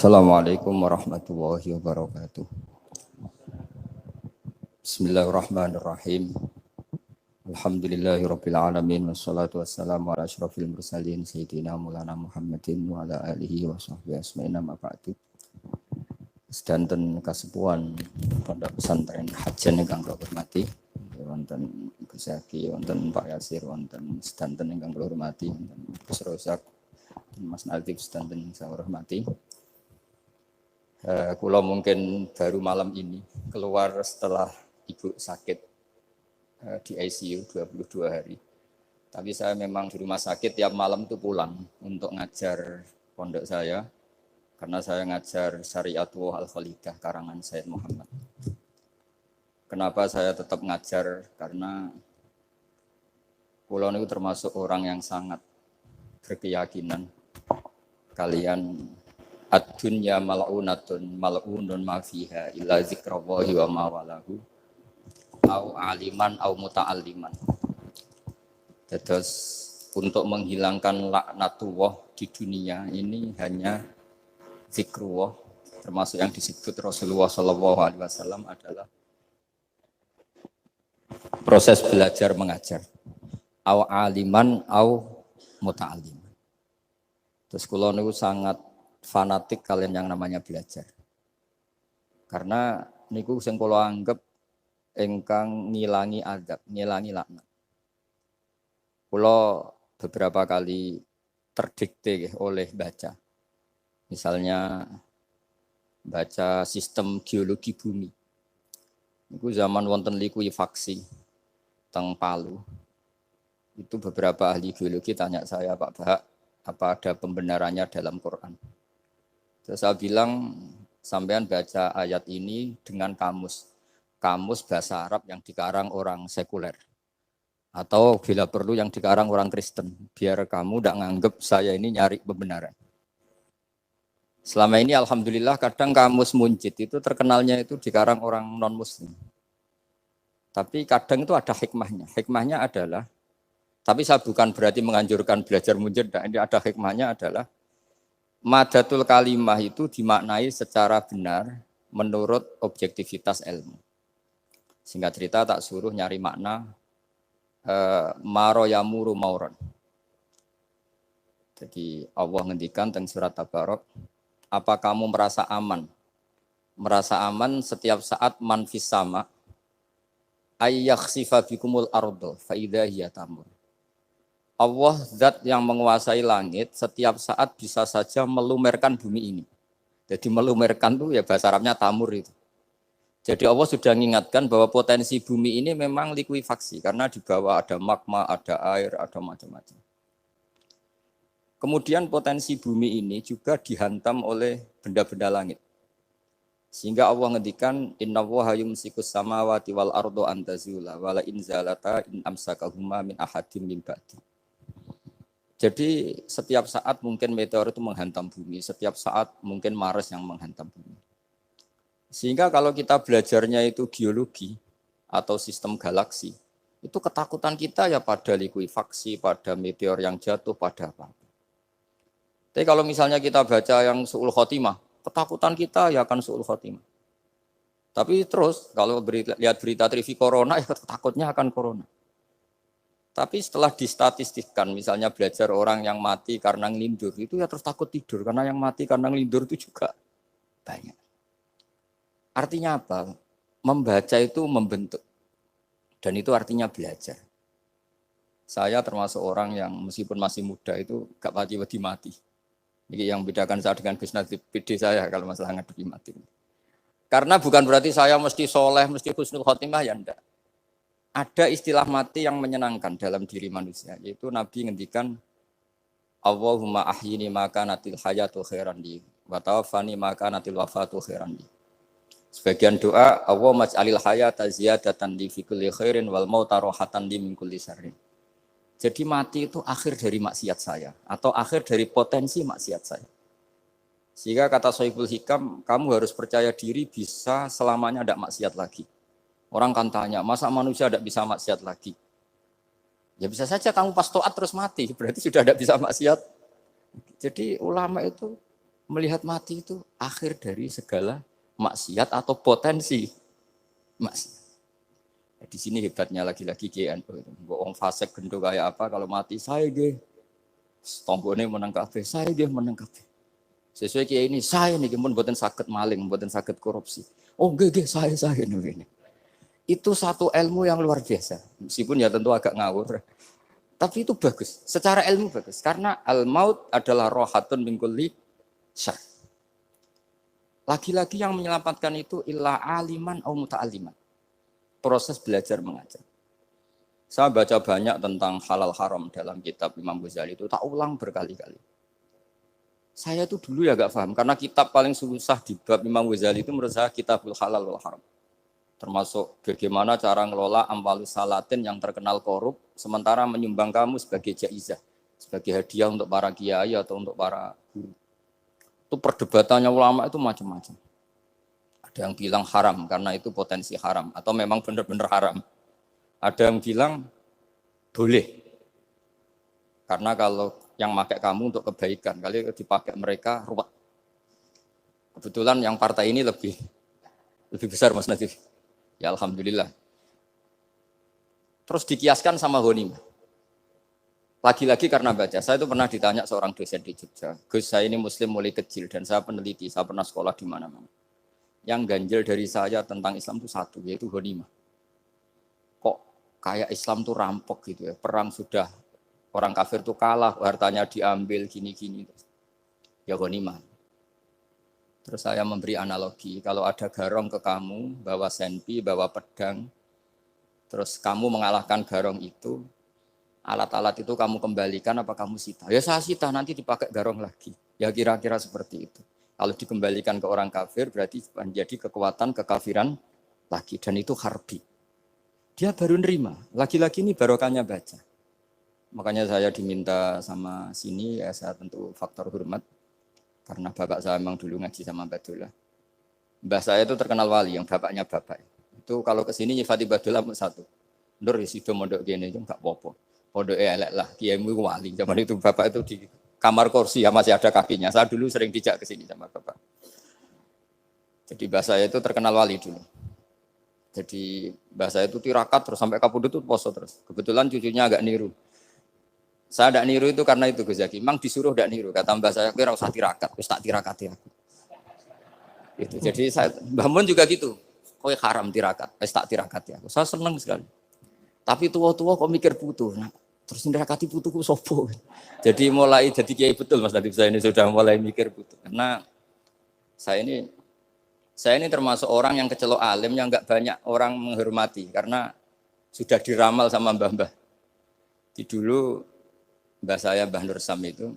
Assalamualaikum warahmatullahi wabarakatuh. Bismillahirrahmanirrahim. Alhamdulillahirabbil alamin wassalatu wassalamu ala asyrofil mursalin sayyidina Maulana Muhammadin wa ala alihi wa sahbihi asma'in amma ba'du. Sedanten kasepuhan Pondok Pesantren Hajan ingkang kula hormati, wonten Gus Zaki, wonten Pak Yasir, wonten sedanten ingkang kula hormati, wonten Gus Rozak, Mas Nadif sedanten ingkang saya hormati. Kula mungkin baru malam ini keluar setelah ibu sakit di ICU 22 hari. Tapi saya memang di rumah sakit tiap malam itu pulang untuk ngajar pondok saya. Karena saya ngajar Syariatullah Al-Khalidah karangan Sayyid Muhammad. Kenapa saya tetap ngajar? Karena kula niku termasuk orang yang sangat berkeyakinan kalian ad-dunya mal'unatun mal'unun ma fiha illa zikrallahi wa ma walahu au aliman au muta'alliman. Terus untuk menghilangkan laknatullah di dunia ini hanya zikrullah, termasuk yang disebut Rasulullah SAW adalah proses belajar mengajar au aliman au muta'alliman. Terus kula niku sangat fanatik kalian yang namanya belajar. Karena niku sing kula anggap ingkang ngilangi adab, ngilangi laknat. Kula beberapa kali terdikte oleh baca. Misalnya baca sistem geologi bumi. Niku zaman wonten likuifaksi teng Palu. Itu beberapa ahli geologi tanya saya, Pak Bahak, apa ada pembenarannya dalam Quran? Terus saya bilang, sampean baca ayat ini dengan kamus bahasa Arab yang dikarang orang sekuler. Atau bila perlu yang dikarang orang Kristen. Biar kamu tidak nganggep saya ini nyari pembenaran. Selama ini alhamdulillah kadang kamus Munjid itu terkenalnya itu dikarang orang non-muslim. Tapi kadang itu ada hikmahnya. Hikmahnya adalah, tapi saya bukan berarti menganjurkan belajar Munjid. Ini ada hikmahnya adalah, madatul kalimah itu dimaknai secara benar menurut objektivitas ilmu. Singkat cerita tak suruh nyari makna maro yamuru mauron. Jadi Allah ngendikan teng surat Tabarok, apa kamu merasa aman? Merasa aman setiap saat man fis sama ayyakhsifa bikumul ardo fa idza hiya tamur. Allah zat yang menguasai langit setiap saat bisa saja melumerkan bumi ini. Jadi melumerkan itu ya bahasa Arabnya tamur itu. Jadi Allah sudah mengingatkan bahwa potensi bumi ini memang likuifaksi karena di bawah ada magma, ada air, ada macam-macam. Kemudian potensi bumi ini juga dihantam oleh benda-benda langit. Sehingga Allah ngendikan innallaha yumsikus samawati wal ardo an tazula wala in zalata in amsakahuma min ahadim min ba'di. Jadi setiap saat mungkin meteor itu menghantam bumi, setiap saat mungkin Mars yang menghantam bumi. Sehingga kalau kita belajarnya itu geologi atau sistem galaksi, itu ketakutan kita ya pada likuifaksi, pada meteor yang jatuh, pada apa. Tapi kalau misalnya kita baca yang su'ul khotimah, ketakutan kita ya akan su'ul khotimah. Tapi terus kalau lihat berita TV corona, ya takutnya akan corona. Tapi setelah distatistikkan, misalnya belajar orang yang mati karena ngelindur, itu ya terus takut tidur, karena yang mati karena ngelindur itu juga banyak. Artinya apa? Membaca itu membentuk, dan itu artinya belajar. Saya termasuk orang yang meskipun masih muda itu gak pati-pati mati. Ini yang membedakan saya dengan Gus Nadif, PD saya kalau masalah ngadepi mati. Karena bukan berarti saya mesti soleh, mesti husnul khotimah, ya enggak. Ada istilah mati yang menyenangkan dalam diri manusia, yaitu Nabi ngendikan Allahumma ahyini maka natil hayatu khairan li wa tawaffani maka natil wafatu khairan li. Sebagian doa Allahumma ij'alil hayata ziyadatan li fi kulli khairin wal mauta rahatan li min kulli syarrin. Jadi mati itu akhir dari maksiat saya atau akhir dari potensi maksiat saya. Sehingga kata Sohibul Hikam, kamu harus percaya diri bisa selamanya tidak maksiat lagi. Orang kan tanya, masa manusia tidak bisa maksiat lagi? Ya bisa saja kamu pas taat terus mati, berarti sudah tidak bisa maksiat. Jadi ulama itu Melihat mati itu akhir dari segala maksiat atau potensi maksiat. Di sini hebatnya lagi-lagi GNU itu. Wong fasik gendho kayak apa kalau mati saya ge. Tombone menang kabeh, saya ge menang kabeh. Sesuai kiai ini saya nih pun mboten saged maling, mboten saged korupsi. Oh nggih saya ini. Itu satu ilmu yang luar biasa. Meskipun ya tentu agak ngawur. Tapi itu bagus. Secara ilmu bagus karena al-maut adalah rohatun min kulli syarr. Lagi-lagi yang menyelamatkan itu illa aliman au muta'alliman. Proses belajar mengajar. Saya baca banyak tentang halal haram dalam kitab Imam Ghazali itu, tak ulang berkali-kali. Saya tuh dulu ya gak paham, karena kitab paling susah di bab Imam Ghazali itu menurut saya kitabul halal wal haram. Termasuk bagaimana cara ngelola amwalus salatin yang terkenal korup, sementara menyumbang kamu sebagai jaizah, sebagai hadiah untuk para kiai atau untuk para guru. Itu perdebatannya ulama itu macam-macam. Ada yang bilang haram karena itu potensi haram atau memang benar-benar haram. Ada yang bilang boleh karena kalau yang pakai kamu untuk kebaikan, kali dipakai mereka ruwet. Kebetulan yang partai ini lebih besar Mas Nadif. Ya alhamdulillah. Terus dikiaskan sama ghanimah. Lagi-lagi karena baca, saya itu pernah ditanya seorang dosen di Jogja, Gus saya ini muslim mulai kecil dan saya peneliti, saya pernah sekolah di mana-mana. Yang ganjil dari saya tentang Islam itu satu, yaitu ghanimah. Kok kayak Islam itu rampok gitu ya, perang sudah, orang kafir itu kalah, hartanya diambil gini-gini. Ya ghanimah. Terus saya memberi analogi, kalau ada garong ke kamu, bawa senpi, bawa pedang, terus kamu mengalahkan garong itu, alat-alat itu kamu kembalikan apa kamu sita? Ya saya sita, nanti dipakai garong lagi. Ya kira-kira seperti itu. Kalau dikembalikan ke orang kafir berarti menjadi kekuatan kekafiran lagi. Dan itu harbi. Dia baru nerima. Lagi-lagi ini barokahnya baca. Makanya saya diminta sama sini, ya saya tentu faktor hormat. Karena bapak saya memang dulu ngaji sama Badullah. Mbah saya itu terkenal wali, yang bapaknya bapak. Itu kalau kesini nyifati Badullah satu. Nur isido mondok gini, enggak apa-apa. Pondok elek lah, kiaimu wali. Zaman itu bapak itu di kamar kursi ya masih ada kakinya. Saya dulu sering dijak ke sini sama bapak. Jadi mbah saya itu terkenal wali dulu. Jadi mbah saya itu tirakat terus sampai kapundhut itu poso terus. Kebetulan cucunya agak niru. Saya tidak niru itu karena itu Gus Zaki. Memang disuruh tidak niru. Kata mbah saya, kira usah tirakat, terus tak tirakati aku. Gitu. Jadi saya, Mbah Mun juga gitu. Kowe haram tirakat, terus tak tirakati aku. Saya senang sekali. Tapi tua-tua kok mikir putu. Nah, terus nirakati putuku sopo. Jadi mulai jadi kiai betul Mas Nadif saya ini sudah mulai mikir putu. Karena saya ini termasuk orang yang kecelok alim yang enggak banyak orang menghormati karena sudah diramal sama mbah-mbah. Di dulu mbah saya Mbah Nur Sam itu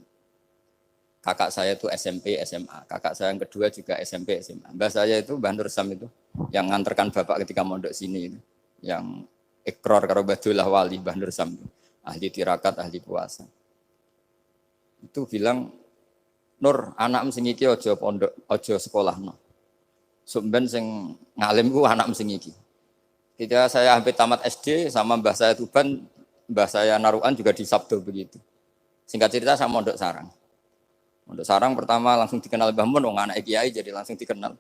kakak saya itu SMP SMA, kakak saya yang kedua juga SMP SMA. Mbah saya itu Mbah Nur Sam itu yang nganterkan bapak ketika mondok sini itu, yang ikrar karo Badullah wali Mbah Nur Sam, ahli tirakat, ahli puasa. Itu bilang, Nur, anak sing iki aja pondok, aja sekolahno. Sumben sing ngalim ku anak sing iki. Ketika saya hampir tamat SD sama mbah saya Tuban, mbah saya Narukan juga di Sabdo begitu. Singkat cerita sama mondok sarang. Mondok sarang pertama langsung dikenal Mbah Mun, wong anak kiai jadi langsung dikenal.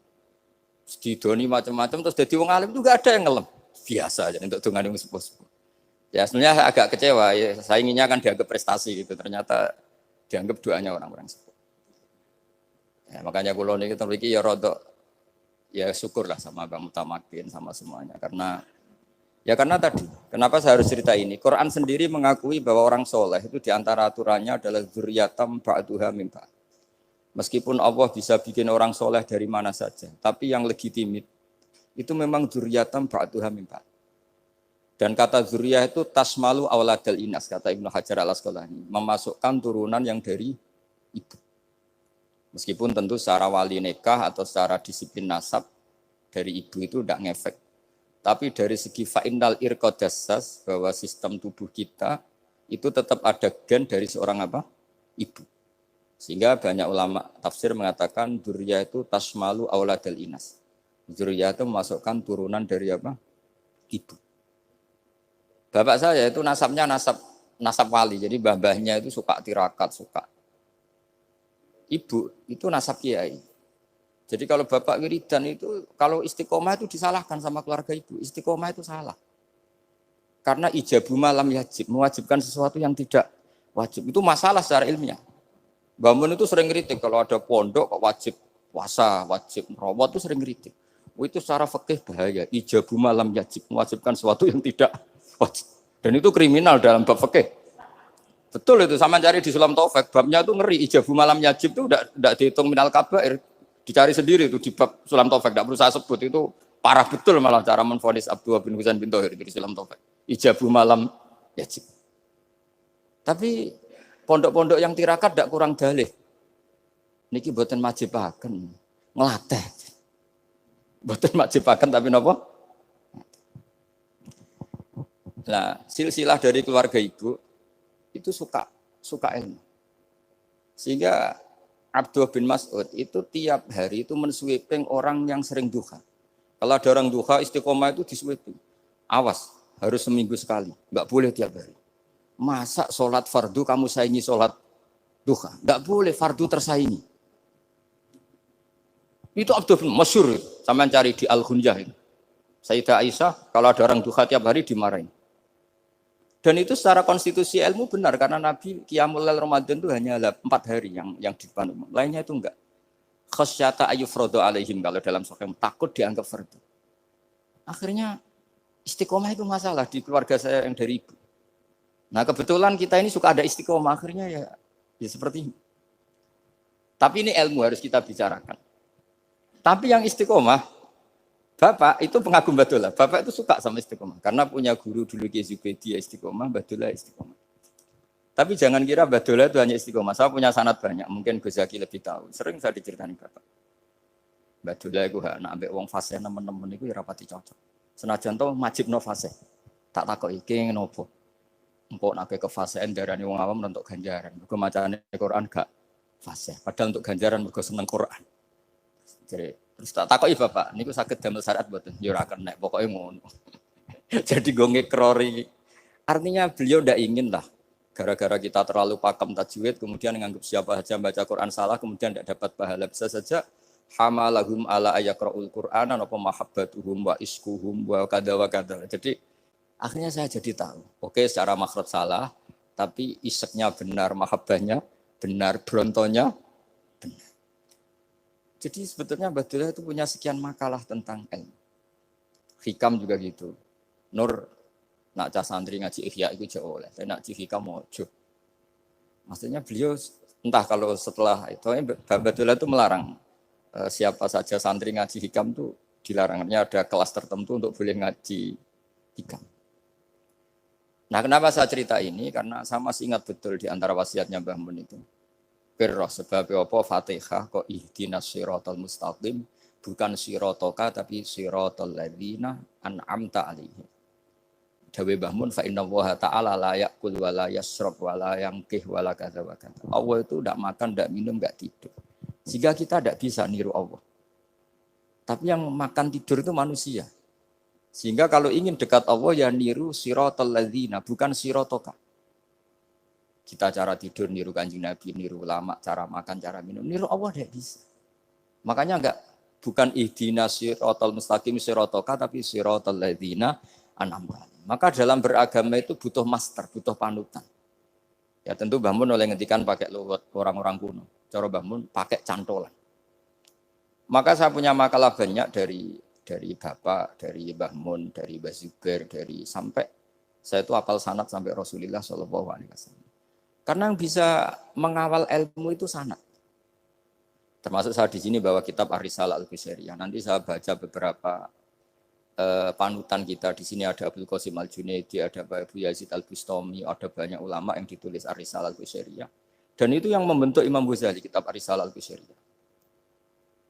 Didoni macam-macam terus jadi wong alim juga ada yang ngelem. Biasa aja untuk dongane wong sepuh-sepuh. Ya sebenarnya saya agak kecewa, ya, saya inginnya kan dianggap prestasi gitu, ternyata dianggap doanya orang-orang sepuh. Ya, makanya kula niki mriki ya rodok ya syukurlah sama Bang Mutamakin sama semuanya karena tadi kenapa saya harus cerita ini? Quran sendiri mengakui bahwa orang soleh itu diantara aturannya adalah dzurriyyatam ba'duha min ba'd. Meskipun Allah bisa bikin orang soleh dari mana saja, tapi yang legitimit itu memang dzurriyyatam ba'duha min ba'd. Dan kata dzurriyah itu tasmalu auladal inas, kata Ibnu Hajar al-Asqalani, memasukkan turunan yang dari ibu. Meskipun tentu secara wali nikah atau secara disiplin nasab dari ibu itu tidak ngefek. Tapi dari segi fa'innal irqadassas, bahwa sistem tubuh kita itu tetap ada gen dari seorang apa? Ibu. Sehingga banyak ulama tafsir mengatakan dzurriyyah itu tasmalu auladal inas. Dzurriyyah itu memasukkan turunan dari apa? Ibu. Bapak saya itu nasabnya nasab wali. Jadi mbah-mbahnya itu suka tirakat, suka. ibu itu nasab kiai. Jadi kalau bapak wiridan itu, kalau istiqomah itu disalahkan sama keluarga ibu. Istiqomah itu salah. Karena ijabu malam yajib, mewajibkan sesuatu yang tidak wajib. Itu masalah secara ilmiah. Mbah Mun itu sering kritik kalau ada pondok kok wajib puasa, wajib merawat itu sering kritik. Itu secara fikih bahaya. Ijabu malam yajib, mewajibkan sesuatu yang tidak wajib. Dan itu kriminal dalam bab fikih. Betul itu, sama cari di Sulam Taufik, babnya itu ngeri. Ijabu malam yajib itu tidak dihitung minal kabair. Dicari sendiri itu di bab Sulam Taufik, tidak perlu saya sebut, itu parah betul malah cara menvonis Abdullah bin Husain bin Thohir di Sulam Taufik. Ijabu malam yajib. Tapi pondok-pondok yang tirakat tidak kurang dalih. Niki boten majibaken, ngelatih. Boten majibaken tapi napa? Nah, silsilah dari keluarga ibu itu suka ilmu. Sehingga Abdullah bin Mas'ud itu tiap hari itu mensweeping orang yang sering duha. Kalau ada orang duha istiqomah itu disweeping. Awas, harus seminggu sekali, enggak boleh tiap hari. Masa sholat fardu kamu saingi sholat duha? Enggak boleh, fardu tersaingi. Itu Abdullah bin masyhur, sampean cari di Al-Ghunjah itu. Sayyidah Aisyah kalau ada orang duha tiap hari dimarahin. Dan itu secara konstitusi ilmu benar karena Nabi Qiyamul Lail Ramadan itu hanya 4 hari yang dipandu. Lainnya itu enggak. Khasyata ayyufradu alaihim kalau dalam sahih takut dianggap fardu. Akhirnya istiqomah itu masalah di keluarga saya yang dari ibu. Nah, kebetulan kita ini suka ada istiqomah akhirnya ya seperti ini. Tapi ini ilmu harus kita bicarakan. Tapi yang istiqomah Bapak itu pengagum Badullah. Bapak itu suka sama istiqomah. Karena punya guru dulu Ki Zubedi istiqomah, Badullah istiqomah. Tapi jangan kira Badullah itu hanya istiqomah. Saya punya sanad banyak. Mungkin Gus Zaki lebih tahu. Sering saya diceritain Bapak. Badullah itu nak ambek wong fase nemen-nemen itu ya rapati cocok. Senajan to majibno fase. Tak takok iki ngopo. Engko nak ke fasean darani wong awam untuk ganjaran. Mergo macane Quran gak fase. Padahal untuk ganjaran mergo seneng Quran. Jadi terus tak takoki Bapak, niku saged damel syariat mboten? Ya ora kenek, pokoke ngono. Jadi go ngekrori. Artinya beliau ndak ingin lah gara-gara kita terlalu pakem tajwid kemudian menganggap siapa saja baca Quran salah kemudian tidak dapat pahala. Bisa saja hamalahum ala ayaqraul Qur'ana apa mahabbatuhum wa iskuhum wa kadza wa kadza. Jadi akhirnya saya jadi tahu. Oke, secara makhraj salah, tapi iseknya benar, mahabbahnya benar, brontonya benar. Jadi sebetulnya Badullah itu punya sekian makalah tentang ilmu. Hikam juga gitu. Nur nak cah santri ngaji ihya itu jauh oleh. Tapi nak ngaji hikam mojo. Maksudnya beliau entah kalau setelah itu Badullah itu melarang siapa saja santri ngaji hikam itu dilarangnya ada kelas tertentu untuk boleh ngaji hikam. Nah, kenapa saya cerita ini? Karena saya masih ingat betul di antara wasiatnya Mbah Mun itu. Pirroh sebab apa Fatihah kok ihdinas siratal mustaqim bukan siratoka tapi siratal ladzina an'amta alaihim. Dawe Mbah Mun fa innallaha ta'ala la ya'kul wa la yashrab wa la yanqih wa la kadza wa kadza. Allah itu enggak makan, enggak minum, enggak tidur. Sehingga kita enggak bisa niru Allah. Tapi yang makan tidur itu manusia. Sehingga kalau ingin dekat Allah ya niru siratal ladzina bukan siratoka. Kita cara tidur niru Kanjeng Nabi, niru ulama, cara makan, cara minum, niru Allah tidak bisa. Makanya bukan ihdinas siratal mustaqim siratoka tapi siratal ladzina an'amta. Maka dalam beragama itu butuh master, butuh panutan. Ya tentu Mbah Mun oleh ngendikan pakai luwet orang-orang kuno. Cara Mbah Mun pakai cantolan. Maka saya punya makalah banyak dari Bapak, dari Mbah Mun, dari Mbah Zubair, dari sampai saya itu hafal sanad sampai Rasulullah SAW. Karena yang bisa mengawal ilmu itu sanad. Termasuk saya di sini bawa kitab Ar-Risalah Al-Qusairiyah. Nanti saya baca beberapa panutan kita. Di sini ada Abdul Qasim Al-Junaidi, ada Abu Yazid Al-Bustami, ada banyak ulama yang ditulis Ar-Risalah Al-Qusairiyah. Dan itu yang membentuk Imam Ghazali, kitab Ar-Risalah Al-Qusairiyah.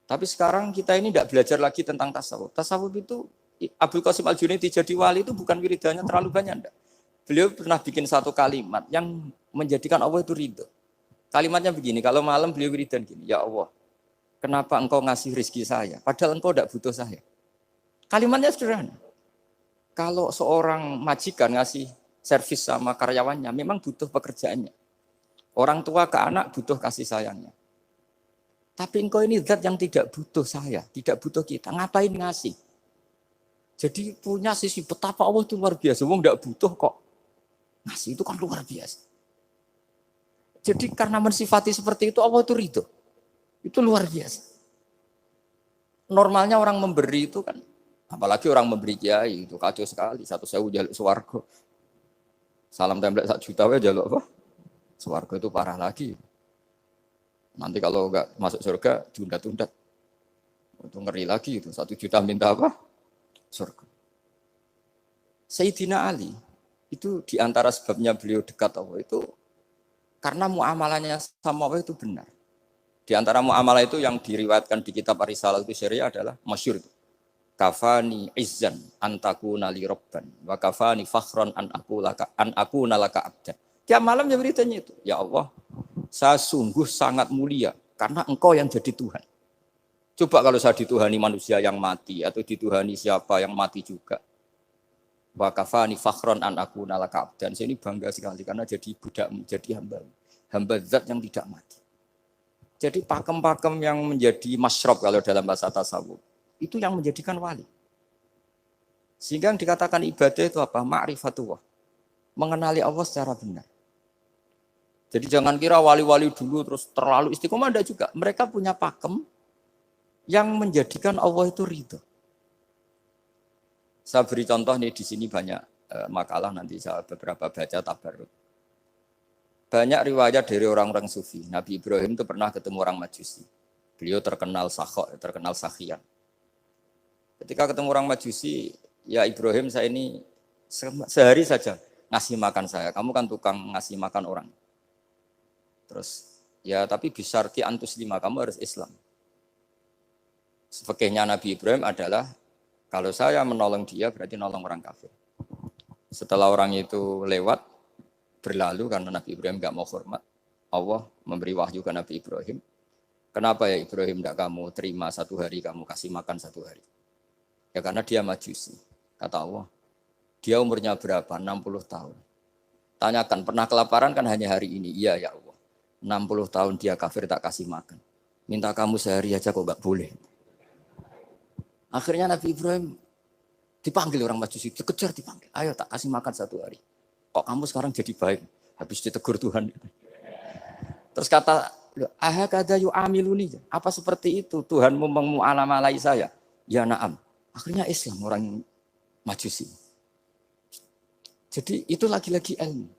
Tapi sekarang kita ini tidak belajar lagi tentang tasawuf. Tasawuf itu Abdul Qasim Al-Junaidi jadi wali itu bukan wiridannya terlalu banyak. Enggak. Beliau pernah bikin satu kalimat yang menjadikan Allah itu ridho. Kalimatnya begini, kalau malam beliau wiridan gini, ya Allah, kenapa engkau ngasih rezeki saya? Padahal engkau tidak butuh saya. Kalimatnya sederhana. Kalau seorang majikan ngasih servis sama karyawannya, memang butuh pekerjaannya. Orang tua ke anak butuh kasih sayangnya. Tapi engkau ini zat yang tidak butuh saya, tidak butuh kita. Ngapain ngasih? Jadi punya sisi betapa Allah itu luar biasa. Wong tidak butuh kok. Ngasih itu kan luar biasa. Jadi karena mensifati seperti itu Allah itu ridho. Itu luar biasa. Normalnya orang memberi itu kan, apalagi orang memberi kiai itu kacau sekali. 1.000 jaluk swarga. Salam template 1 juta ya jaluk apa? Swarga itu parah lagi. Nanti kalau enggak masuk surga, tunda-tunda. Itu ngeri lagi itu. 1 juta minta apa? Surga. Sayyidina Ali, itu diantara sebabnya beliau dekat Allah itu, karena muamalahnya sama Allah itu benar. Di antara muamalah itu yang diriwayatkan di kitab Ar-Risalah itu syariah adalah masyhur itu. Kafani izzan antakuna li rabban wa kafani fakhran an akuna laka abdan. Tiap malam dia beritanya itu, ya Allah, saya sungguh sangat mulia karena engkau yang jadi Tuhan. Coba kalau saya dituhani manusia yang mati atau dituhani siapa yang mati juga. Wa kafani fakhran an akuna laka abdan. Saya ini bangga sekali karena jadi budak, jadi hamba zat yang tidak mati. Jadi pakem-pakem yang menjadi masyrob kalau dalam bahasa tasawuf itu yang menjadikan wali. Sehingga yang dikatakan ibadah itu apa? Ma'rifatullah. Mengenali Allah secara benar. Jadi jangan kira wali-wali dulu terus terlalu istiqomah, ada juga. Mereka punya pakem yang menjadikan Allah itu ridho. Saya beri contoh nih di sini banyak makalah nanti saya beberapa baca tabarruk. Banyak riwayat dari orang-orang sufi. Nabi Ibrahim itu pernah ketemu orang Majusi. Beliau terkenal sakhok, terkenal sakhian. Ketika ketemu orang Majusi, ya Ibrahim saya ini sehari saja ngasih makan saya. Kamu kan tukang ngasih makan orang. Terus, ya tapi bisarti antus lima, kamu harus Islam. Fikihnya Nabi Ibrahim adalah, kalau saya menolong dia berarti nolong orang kafir. Setelah orang itu lewat, berlalu karena Nabi Ibrahim gak mau hormat, Allah memberi wahyu ke Nabi Ibrahim. Kenapa ya Ibrahim tidak kamu terima 1 hari, kamu kasih makan 1 hari? Ya karena dia Majusi. Kata Allah, dia umurnya berapa? 60 tahun. Tanyakan, pernah kelaparan kan hanya hari ini? Iya ya Allah. 60 tahun dia kafir tak kasih makan. Minta kamu sehari aja kok gak boleh. Akhirnya Nabi Ibrahim dipanggil orang Majusi, dikejar dipanggil. Ayo tak kasih makan 1 hari. Kok kamu sekarang jadi baik? Habis ditegur Tuhan. Terus kata, ahakada yu'amiluni. Apa seperti itu? Tuhanmu memu'alamalai saya. Ya na'am. Akhirnya Islam orang Majusi. Jadi itu lagi-lagi ilmu.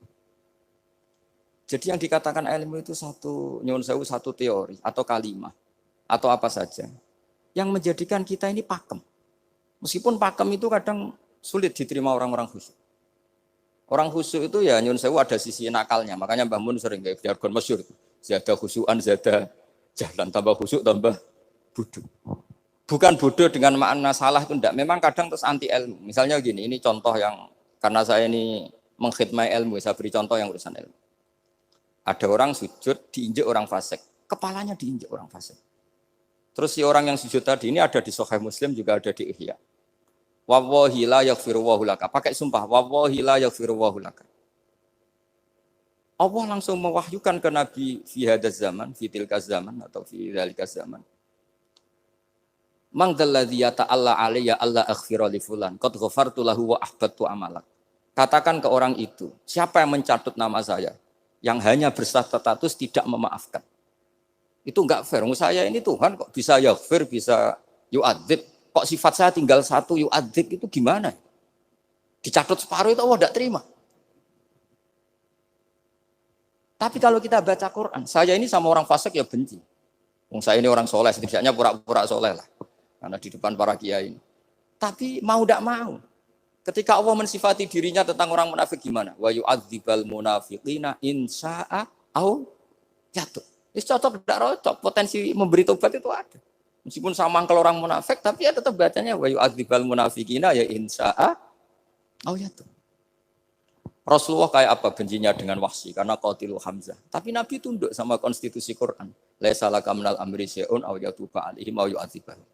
Jadi yang dikatakan ilmu itu satu teori atau kalimat atau apa saja yang menjadikan kita ini pakem. Meskipun pakem itu kadang sulit diterima orang-orang khusyuk. Orang khusyuk itu ya nyun sewu ada sisi nakalnya. Makanya Mbah Mun sering kayak jargon masyhur. Zada khusyuan, zada jalan, tambah khusyuk, tambah bodoh. Bukan bodoh dengan makna salah itu enggak. Memang kadang terus anti ilmu. Misalnya gini, ini contoh yang karena saya ini mengkhidmati ilmu, saya beri contoh yang urusan ilmu. Ada orang sujud diinjek orang fasik, kepalanya diinjek orang fasik. Terus si orang yang sujud tadi ini ada di Sahih Muslim, juga ada di Ihya. Wallahi la yaghfirullahu laka. Pakai sumpah, wallahi la yaghfirullahu laka. Allah langsung mewahyukan ke Nabi fi hadzal zaman, fi tilkaz zaman atau fi dzalikaz zaman. Man dzalladzi yata'alla alayya alla aghfira li fulan qad ghafartu lahu wa ahbattu amalak. Katakan ke orang itu, siapa yang mencatut nama saya yang hanya berstatus tidak memaafkan. Itu enggak fair. Saya ini Tuhan kok bisa yaghfir, bisa yu'adzib. Kok sifat saya tinggal 1 yu'adzib itu gimana? Dicatut separuh itu Allah enggak terima. Tapi kalau kita baca Quran, saya ini sama orang fasik ya benci. Saya ini orang soleh, setidaknya pura-pura soleh lah. Karena di depan para kiai. Tapi mau tidak mau. Ketika Allah mensifati dirinya tentang orang munafik gimana? Wa yu'adzibal munafiqina in sya'a au yatub. Itu cocok tidak cocok. Potensi memberi tobat itu ada. Meskipun sama kalau orang munafik, tapi ya tetap bacanya wa yu'adzibal munafiqina ya in sya'a au yatub. Rasulullah kayak apa bencinya dengan Wahsy karena qatilu Hamzah. Tapi Nabi tunduk sama konstitusi Quran. Laisa laka minal amri syai'un aw yatuba alaihim aw yu'adzibahum.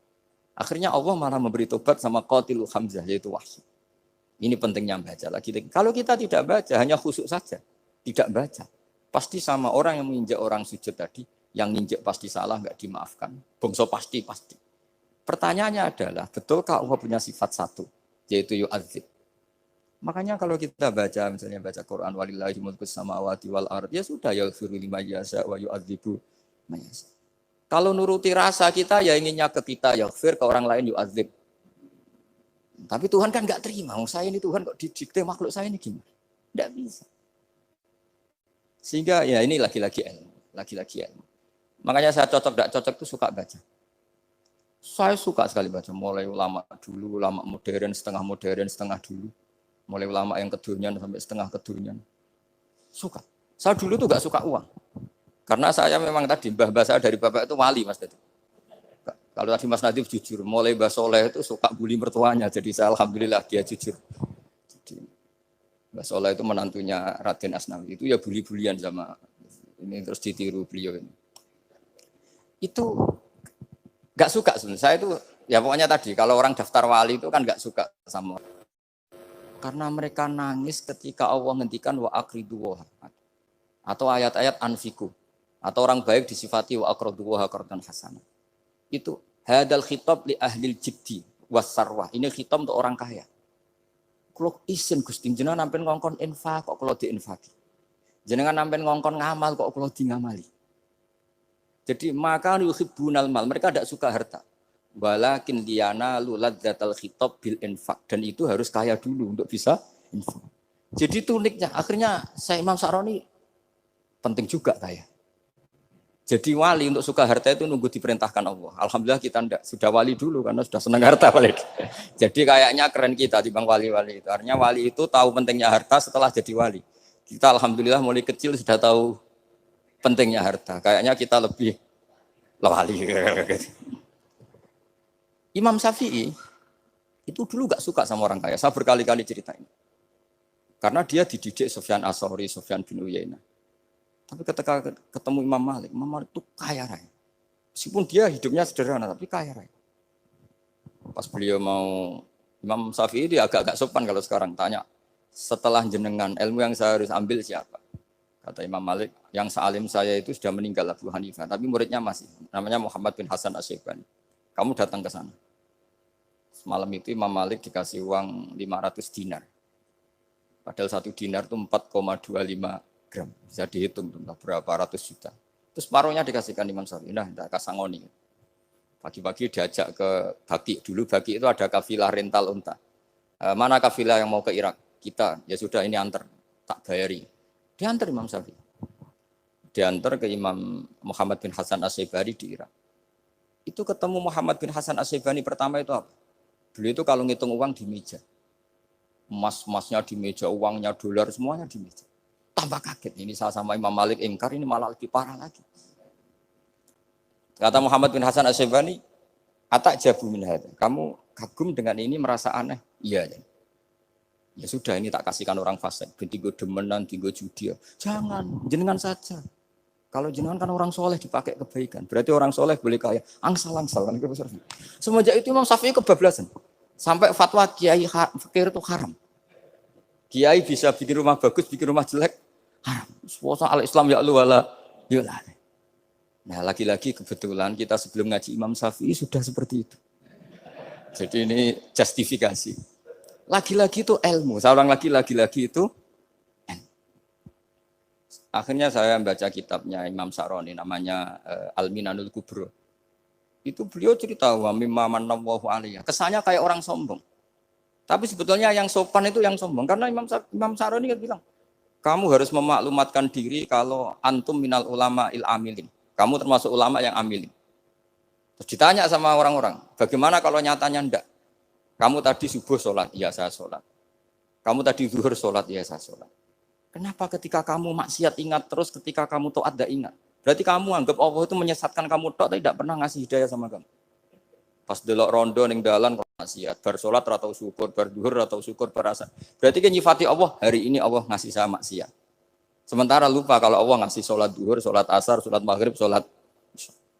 Akhirnya Allah malah memberi tobat sama qatilu Hamzah yaitu Wahsy. Ini pentingnya baca lagi. Kalau kita tidak baca, hanya khusyuk saja, tidak baca, pasti sama orang yang menginjak orang sujud tadi, Yang nginjek pasti salah, enggak dimaafkan. Bongso pasti. Pertanyaannya adalah, betulkah Allah punya sifat satu, yaitu yu'adzib? Makanya kalau kita baca, misalnya baca Quran, walillahi mulkus samawati wal ard, ya sudah, yaghfiru liman yasha wa yu'adzibu man yasha. Kalau nuruti rasa kita, ya inginnya ke kita, yaghfir, ke orang lain yu'adzib. Tapi Tuhan kan enggak terima, saya ini Tuhan kok didikte makhluk saya ini gimana? Enggak bisa. Sehingga ya ini lagi-lagi ilmu. Makanya saya cocok enggak cocok itu suka baca. Saya suka sekali baca, mulai ulama dulu, ulama modern, setengah dulu. Mulai ulama yang kedunian sampai setengah kedunian. Suka. Saya dulu tuh enggak suka uang. Karena saya memang tadi, mbah saya dari bapak itu wali Mas tadi. Kalau tadi Mas Nadif jujur, mulai Mbah Soleh itu suka bully mertuanya. Jadi saya alhamdulillah dia jujur. Jadi Mbah Soleh itu menantunya Raden Asnawi. Itu ya bully-bulian sama ini terus ditiru beliau ini. Itu enggak suka sebenarnya. Saya itu ya pokoknya tadi kalau orang daftar wali itu kan enggak suka sama. Karena mereka nangis ketika Allah ngendikan wa aqridu atau ayat-ayat anfiku atau orang baik disifati wa aqridu wa qardan hasanah. Itu hadal khitab li ahlil jibdi wasarwah. Ini khitab untuk orang kaya. Kalau isin Gusti jenengan nampen ngongkon infak kok kalau diinfaki. Jenengan nampen ngongkon ngamal kok kalau di ngamali. Jadi maka yuhibbunal mal, mereka tidak suka harta. Walakin liyana luladzatal khitab bil infak, dan itu harus kaya dulu untuk bisa infak. Jadi itu uniknya. Akhirnya saya Imam Sa'roni penting juga kaya. Jadi wali untuk suka harta itu nunggu diperintahkan Allah. Alhamdulillah kita enggak, sudah wali dulu karena sudah senang harta balik. Jadi kayaknya keren kita dibanding wali-wali itu. Artinya wali itu tahu pentingnya harta setelah jadi wali. Kita alhamdulillah mulai kecil sudah tahu pentingnya harta. Kayaknya kita lebih wali. Imam Syafi'i itu dulu gak suka sama orang kaya. Saya berkali-kali ceritain. Karena dia dididik Sufyan As-Tsauri, Sufyan bin Uyainah. Tapi ketika ketemu Imam Malik itu kaya raya. Meskipun dia hidupnya sederhana, tapi kaya raya. Pas beliau mau, Imam Syafi'i dia agak-agak sopan kalau sekarang tanya, setelah jenengan, ilmu yang saya harus ambil siapa? Kata Imam Malik, yang sealim saya itu sudah meninggal Abu Hanifah, tapi muridnya masih, namanya Muhammad bin Hasan Asy-Syaibani. Kamu datang ke sana. Semalam itu Imam Malik dikasih uang 500 dinar. Padahal 1 dinar itu 4,25 gram. Bisa dihitung berapa ratus juta. Terus separuhnya dikasihkan Imam Syafi'i. Nah, tidak kasangoni. Pagi-pagi diajak ke Baki. Dulu Baki itu ada kafilah rental unta. Mana kafilah yang mau ke Irak? Kita. Ya sudah ini antar. Tak bayari. Diantar Imam Syafi'i. Diantar ke Imam Muhammad bin Hasan Asy-Syaibani di Irak. Itu ketemu Muhammad bin Hasan Asy-Syaibani pertama itu apa? Beliau itu kalau ngitung uang di meja. Emas-emasnya di meja, uangnya, dolar, semuanya di meja. Tambah kaget. Ini saya sama Imam Malik ingkar, ini malah lebih parah lagi. Kata Muhammad bin Hasan Asy-Syaibani, atak jabu min hadza. Kamu kagum dengan ini merasa aneh? Iya. Ya sudah, ini tak kasihkan orang fasik. Tinggo demenan, tinggo judi. Jangan, jenengan saja. Kalau jenengan kan orang soleh dipakai kebaikan. Berarti orang soleh boleh kaya. Angsal-angsal. Semenjak itu Imam Syafi'i kebablasan. Sampai fatwa kiai fakir itu haram. Kiai bisa bikin rumah bagus, bikin rumah jelek. Haram. Suasa al-Islam ya lu wala. Nah lagi-lagi kebetulan kita sebelum ngaji Imam Syafi'i sudah seperti itu. Jadi ini justifikasi. Lagi-lagi itu ilmu. Saya ulang lagi-lagi itu akhirnya saya membaca kitabnya Imam Sa'roni namanya Al-Minanul Kubro. Itu beliau cerita wa mimma manallahu alaihi. Kesannya kayak orang sombong. Tapi sebetulnya yang sopan itu yang sombong karena Imam Sa'roni kan bilang, kamu harus memaklumatkan diri kalau antum minal ulama il amilin. Kamu termasuk ulama yang amilin. Terus ditanya sama orang-orang, bagaimana kalau nyatanya enggak? Kamu tadi subuh sholat, iya saya sholat. Kamu tadi zuhur sholat, iya saya sholat. Kenapa ketika kamu maksiat ingat terus, ketika kamu taat tidak ingat? Berarti kamu anggap Allah itu menyesatkan kamu tok, tidak pernah ngasih hidayah sama kamu. Pas delok rondo ning dalan kok maksiat, bar salat ora tau syukur, bar zuhur ora tau syukur, bar asar. Berarti kan nyifati Allah, hari ini Allah ngasih saya maksiat. Sementara lupa kalau Allah ngasih salat zuhur, salat asar, salat maghrib, salat.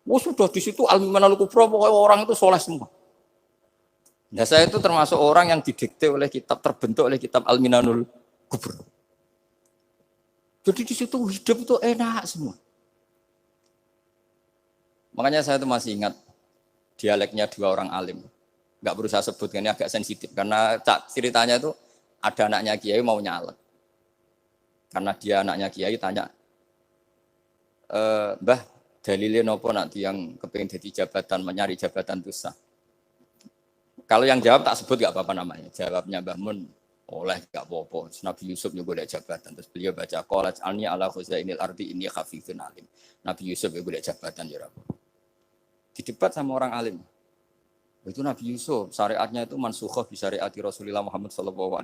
Sudah di situ al-Minanul Kubro, pokoknya orang itu soleh semua. Nah saya itu termasuk orang yang didikte oleh kitab, terbentuk oleh kitab Al-Minanul Kubro. Jadi di situ hidup itu enak semua. Makanya saya tuh masih ingat dialeknya dua orang alim. Nggak berusaha sebut, ini agak sensitif. Karena ceritanya itu ada anaknya kiai mau nyalek. Karena dia anaknya kiai tanya, Mbah, dalilnya nopo nanti yang kepengen jadi jabatan, mencari jabatan itu sah. Kalau yang jawab tak sebut gak apa-apa namanya. Jawabnya Mbah Mun, oleh gak apa-apa. Nabi Yusuf juga ada jabatan. Terus beliau baca, Qalat alni ala khuzainil ardi ini khafifun alim. Nabi Yusuf juga ada jabatan. Ya Rabbi. Didebat sama orang alim. Itu Nabi Yusuf, syariatnya itu mansukhoh di syariati Rasulullah Muhammad SAW.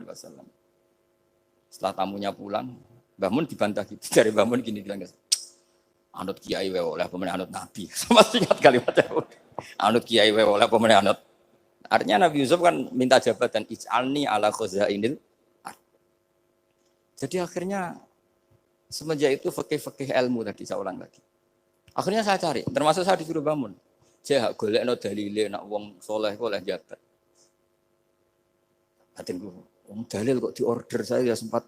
Setelah tamunya pulang, Mbah Mun dibantah gitu. Dari Mbah Mun gini bilang, anut kiai wae oleh pemenang anut nabi. Sama ingat kalimatnya. Anut kiai wae oleh pemenang anut. Artinya Nabi Yusuf kan minta jabatan ij'alni ala khuzainil ard. Jadi akhirnya semenjak itu fikih-fikih ilmu tadi saya ulang lagi. Akhirnya saya cari, termasuk saya disuruh bangun. Saya golekno dalile nak wong soleh kok oleh jabat. Batinku, wong dalil kok diorder saya ya sempat.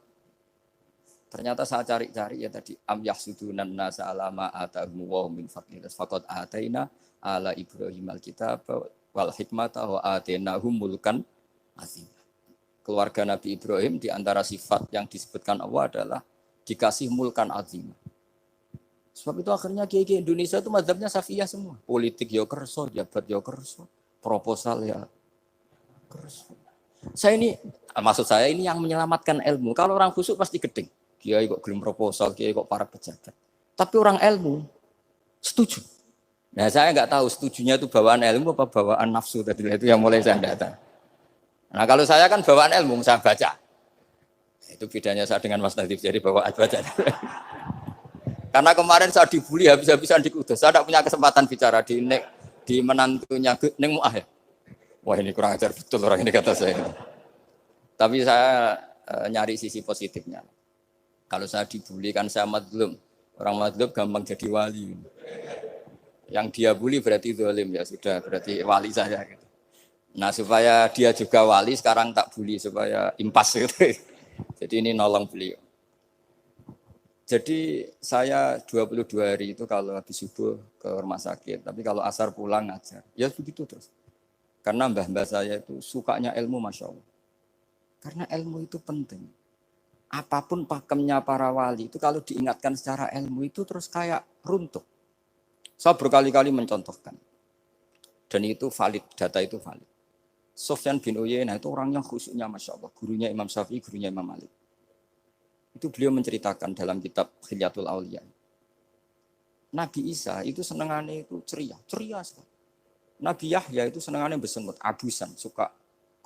Ternyata saya cari-cari ya tadi am yahsudunan nasa alama atahum wa min fadlillah faqad ataina ala Ibrahim alkitab wal hikmata wa atainahum mulkan azim. Keluarga Nabi Ibrahim di antara sifat yang disebutkan Allah adalah dikasih mulkan azim. Sebab itu akhirnya kiai-kiai Indonesia itu mazhabnya Safiyah semua. Politik ya kerso, jabat ya kerso, proposal ya kerso. Saya ini, maksud saya ini yang menyelamatkan ilmu. Kalau orang khusyuk pasti gedeng. Kiai kok gelem proposal, kiai kok para pejabat. Tapi orang ilmu setuju. Nah saya nggak tahu setujunya itu bawaan ilmu apa bawaan nafsu tadi itu yang mulai saya datang. Nah kalau saya kan bawaan ilmu saya baca. Itu bedanya saya dengan Mas Nadif jadi bawaan baca. Karena kemarin saya dibully habis-habisan di Kudus. Saya tidak punya kesempatan bicara di menantunya Neng Muah ya. Wah ini kurang ajar betul orang ini kata saya. Tapi saya nyari sisi positifnya. Kalau saya dibully kan saya madlum. Orang madlum gampang jadi wali. Yang dia bully berarti zalim ya sudah berarti wali saya. Nah supaya dia juga wali sekarang tak bully supaya impas gitu. Jadi ini nolong beliau. Jadi saya 22 hari itu kalau habis subuh ke rumah sakit. Tapi kalau asar pulang ngajar. Ya begitu terus. Karena mbah-mbah saya itu sukanya ilmu Masya Allah. Karena ilmu itu penting. Apapun pakemnya para wali itu kalau diingatkan secara ilmu itu terus kayak runtuh. Saya berkali-kali mencontohkan. Dan itu valid, data itu valid. Sufyan bin Uyainah itu orang yang khusyuknya Masya Allah. Gurunya Imam Syafi'i, gurunya Imam Malik. Itu beliau menceritakan dalam kitab Khilyatul Auliya. Nabi Isa itu senengannya itu ceria sekali. Nabi Yahya itu senengannya bersengut, abusan, suka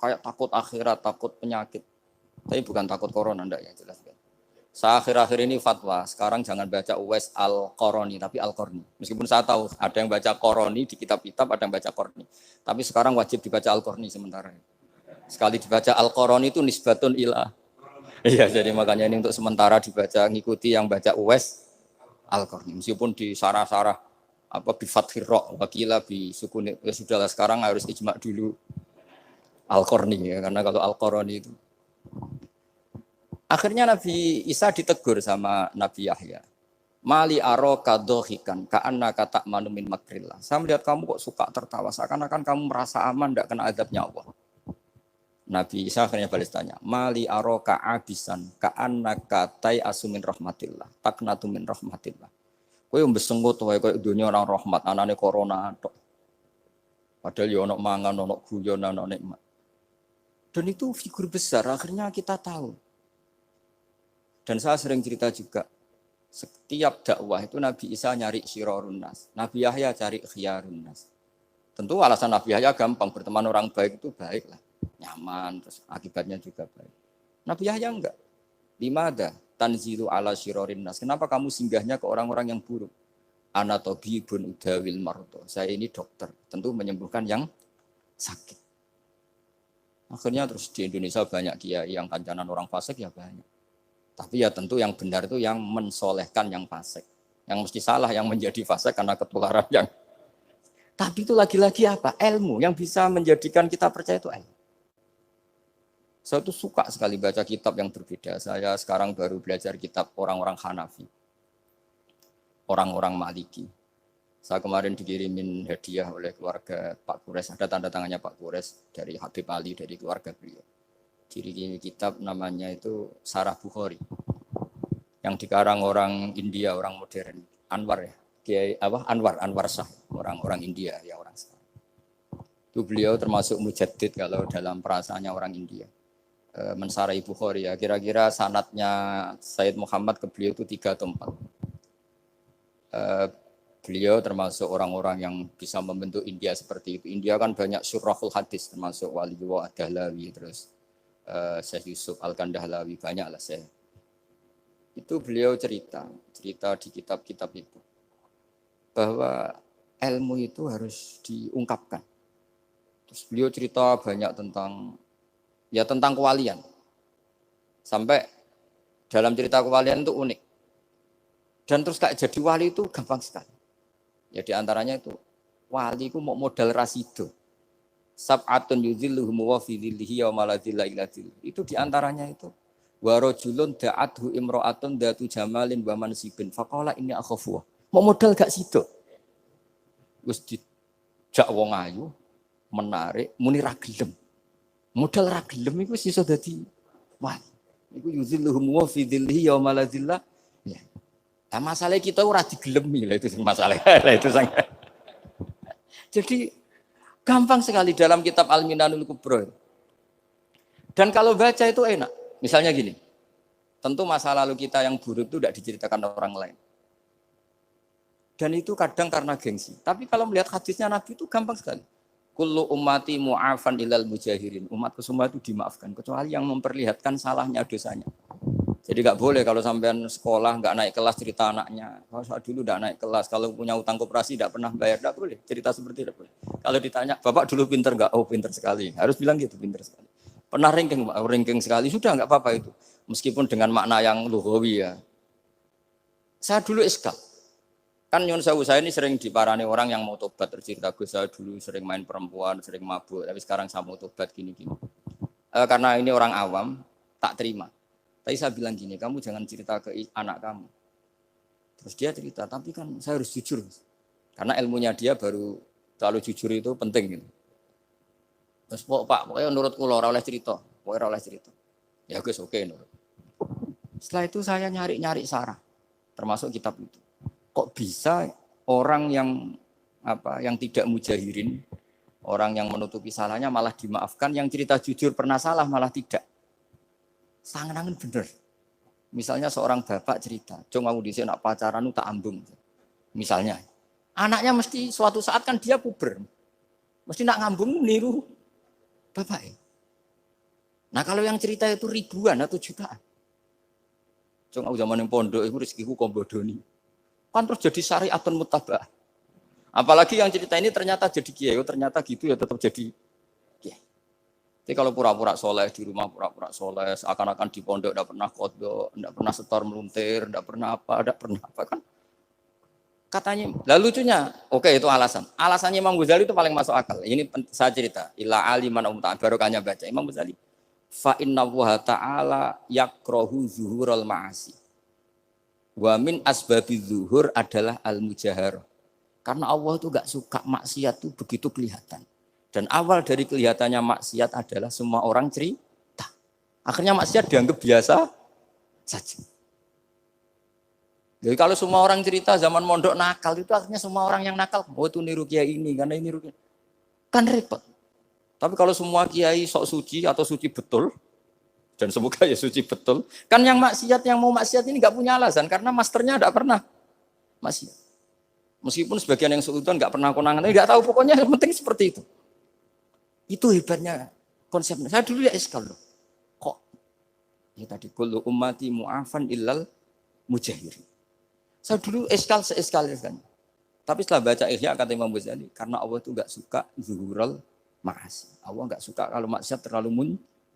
kayak takut akhirat, takut penyakit. Tapi bukan takut corona, enggak ya jelas kan. Saya akhir-akhir ini fatwa, sekarang jangan baca Uwais Al-Qarani, tapi Al-Qarni. Meskipun saya tahu ada yang baca Qarani di kitab-kitab, ada yang baca Qarni. Tapi sekarang wajib dibaca Al-Qarni sementara. Sekali dibaca Al-Qarani itu nisbatun ilah. Iya, jadi makanya ini untuk sementara dibaca, ngikuti yang baca Uwais Al-Qarni. Meskipun di sarah-sarah, apa bi fathir ra wakila bi sukun ya sudahlah sekarang harus ijma dulu Al-Qarni ya, karena kalau Al-Qarani itu akhirnya Nabi Isa ditegur sama Nabi Yahya. Mali aroka dohikan ka'anna kata manumin makrillah. Saya melihat kamu kok suka tertawa, seakan-akan kamu merasa aman, tidak kena azabnya Allah. Nabi Isa akhirnya balas tanya, Mali aroka abisan ka'anna katai asumin rahmatillah, taknatu min rahmatillah. Kowe mbesengut wae koyo dunya orang rahmat, anane corona tok. Padahal yo ono mangan, ono guyon, ono nikmat. Dan itu figur besar, akhirnya kita tahu. Dan saya sering cerita juga, setiap dakwah itu Nabi Isa nyari syirorun nas, Nabi Yahya cari khiyarun nas. Tentu alasan Nabi Yahya gampang, berteman orang baik itu baik lah, nyaman, terus akibatnya juga baik. Nabi Yahya enggak. Limada tanzilu ala syirorin nas. Kenapa kamu singgahnya ke orang-orang yang buruk? Ana tabibun udawil mardo. Saya ini dokter, tentu menyembuhkan yang sakit. Akhirnya terus di Indonesia banyak kiai yang kancanan orang fasik ya banyak. Tapi ya tentu yang benar itu yang mensolehkan yang fasik. Yang mesti salah yang menjadi fasik karena ketularan yang. Tapi itu lagi-lagi apa? Ilmu yang bisa menjadikan kita percaya itu ilmu. Saya tuh suka sekali baca kitab yang berbeda. Saya sekarang baru belajar kitab orang-orang Hanafi. Orang-orang Maliki. Saya kemarin dikirimin hadiah oleh keluarga Pak Kures, ada tanda tangannya Pak Kures dari Habib Ali, dari keluarga beliau. Dikirimi kitab namanya itu Sarah Bukhari, yang dikarang orang India, orang modern, Anwar ya, Kiai Anwar Shah, orang India ya orang Shah. Itu beliau termasuk mujaddid kalau dalam perasaannya orang India. Mensarai Bukhari ya, kira-kira sanadnya Sayyid Muhammad ke beliau itu 3 atau 4. Beliau termasuk orang-orang yang bisa membentuk India seperti itu. India kan banyak syurahul hadis, termasuk Waliullah Ad-Dahlawi, terus Syekh Yusuf Al-Kandahlawi, banyak lah saya. Itu beliau cerita di kitab-kitab itu, bahwa ilmu itu harus diungkapkan. Terus beliau cerita banyak tentang kewalian. Sampai dalam cerita kewalian itu unik. Dan terus kayak jadi wali itu gampang sekali. Ya diantaranya itu, wali itu mau modal rasido. Sab'atun yudhilluhum wa fi dhillihi yawma la dhilla illa dhill. Itu diantaranya itu. Wa rajulun da'athu imra'atun datu jamalin wa mansibin. Faqala inni akhafu. Mau modal gak sido. Wis dijak wong ayu, menarik, muni ra gelem. Modal ra gelem iku wis iso dadi wali. Iku yudhilluhum wa fi dhillihi yawma la dhilla. Ya. Nah, masalah kita ora digelemi lah itu masalah. Itu sangat. Jadi gampang sekali dalam kitab Al-Minanul Kubra. Dan kalau baca itu enak. Misalnya gini. Tentu masa lalu kita yang buruk itu tidak diceritakan orang lain. Dan itu kadang karena gengsi. Tapi kalau melihat hadisnya Nabi itu gampang sekali. Kullu ummati mu'afan ilal mujahirin. Umatku semua itu dimaafkan kecuali yang memperlihatkan salahnya dosanya. Jadi nggak boleh kalau sampean sekolah nggak naik kelas cerita anaknya. Kalau saya dulu nggak naik kelas, kalau punya utang koperasi nggak pernah bayar, nggak boleh cerita seperti itu. Kalau ditanya, bapak dulu pinter nggak? Oh pinter sekali. Harus bilang gitu, pinter sekali. Pernah ranking sekali, sudah nggak apa-apa itu. Meskipun dengan makna yang lughawi ya. Saya dulu iskal. Kan nyun sewu saya ini sering diparani orang yang mau tobat, tercerita gue saya dulu sering main perempuan, sering mabuk, tapi sekarang saya mau tobat gini-gini. Karena ini orang awam, tak terima. Tapi saya bilang gini, kamu jangan cerita ke anak kamu. Terus dia cerita, tapi kan saya harus jujur. Karena ilmunya dia baru terlalu jujur itu penting. Gitu. Terus pokoknya menurut kula ora oleh cerita. Pokoknya ora oleh cerita. Ya guys, oke. Nurut. Setelah itu saya nyari-nyari sarah. Termasuk kitab itu. Kok bisa orang yang tidak mujahirin, orang yang menutupi salahnya malah dimaafkan, yang cerita jujur pernah salah malah tidak. Sangat bener. Misalnya seorang bapak cerita, "Cung aku dhisik nak pacaran tak ambung." Misalnya, anaknya mesti suatu saat kan dia puber. Mesti nak ngambung niru bapak. Nah, kalau yang cerita itu ribuan atau jutaan. Cung aku zaman yang pondok iku rezekiku kombodoni. Kan terus jadi syariatun mutaba'ah. Apalagi yang cerita ini ternyata jadi kiai, ternyata gitu ya tetap jadi kiai. Jadi kalau pura-pura soleh di rumah, pura-pura soleh, seakan-akan di pondok tidak pernah kodok, tidak pernah setor meluntir, tidak pernah apa kan? Katanya, lalu lucunya, oke itu alasan. Alasannya Imam Ghazali itu paling masuk akal. Ini saya cerita, ila aliman barokahnya baca Imam Ghazali. Fa inna wa ta'ala yakrohu zuhurul ma'asi. Wa min asbabi zuhur adalah al-mujaharah. Karena Allah itu gak suka maksiat itu begitu kelihatan. Dan awal dari kelihatannya maksiat adalah semua orang cerita. Akhirnya maksiat dianggap biasa saja. Jadi kalau semua orang cerita zaman mondok nakal itu akhirnya semua orang yang nakal. Oh itu niru kiai ini, karena ini niru kiai. Kan repot. Tapi kalau semua kiai sok suci atau suci betul, dan semoga ya suci betul, kan yang mau maksiat ini gak punya alasan. Karena masternya gak pernah maksiat. Meskipun sebagian yang seutuhan gak pernah konangan, gak tahu pokoknya yang penting seperti itu. Itu hebatnya konsepnya. Saya dulu ya iskal loh. Kok? Ya tadi kullu ummati mu'afan illal mujahirin. Saya dulu iskal kan. Tapi setelah baca Ihya kata Imam Ghazali, karena Allah itu enggak suka zuhurul ma'asi. Allah enggak suka kalau maksiat terlalu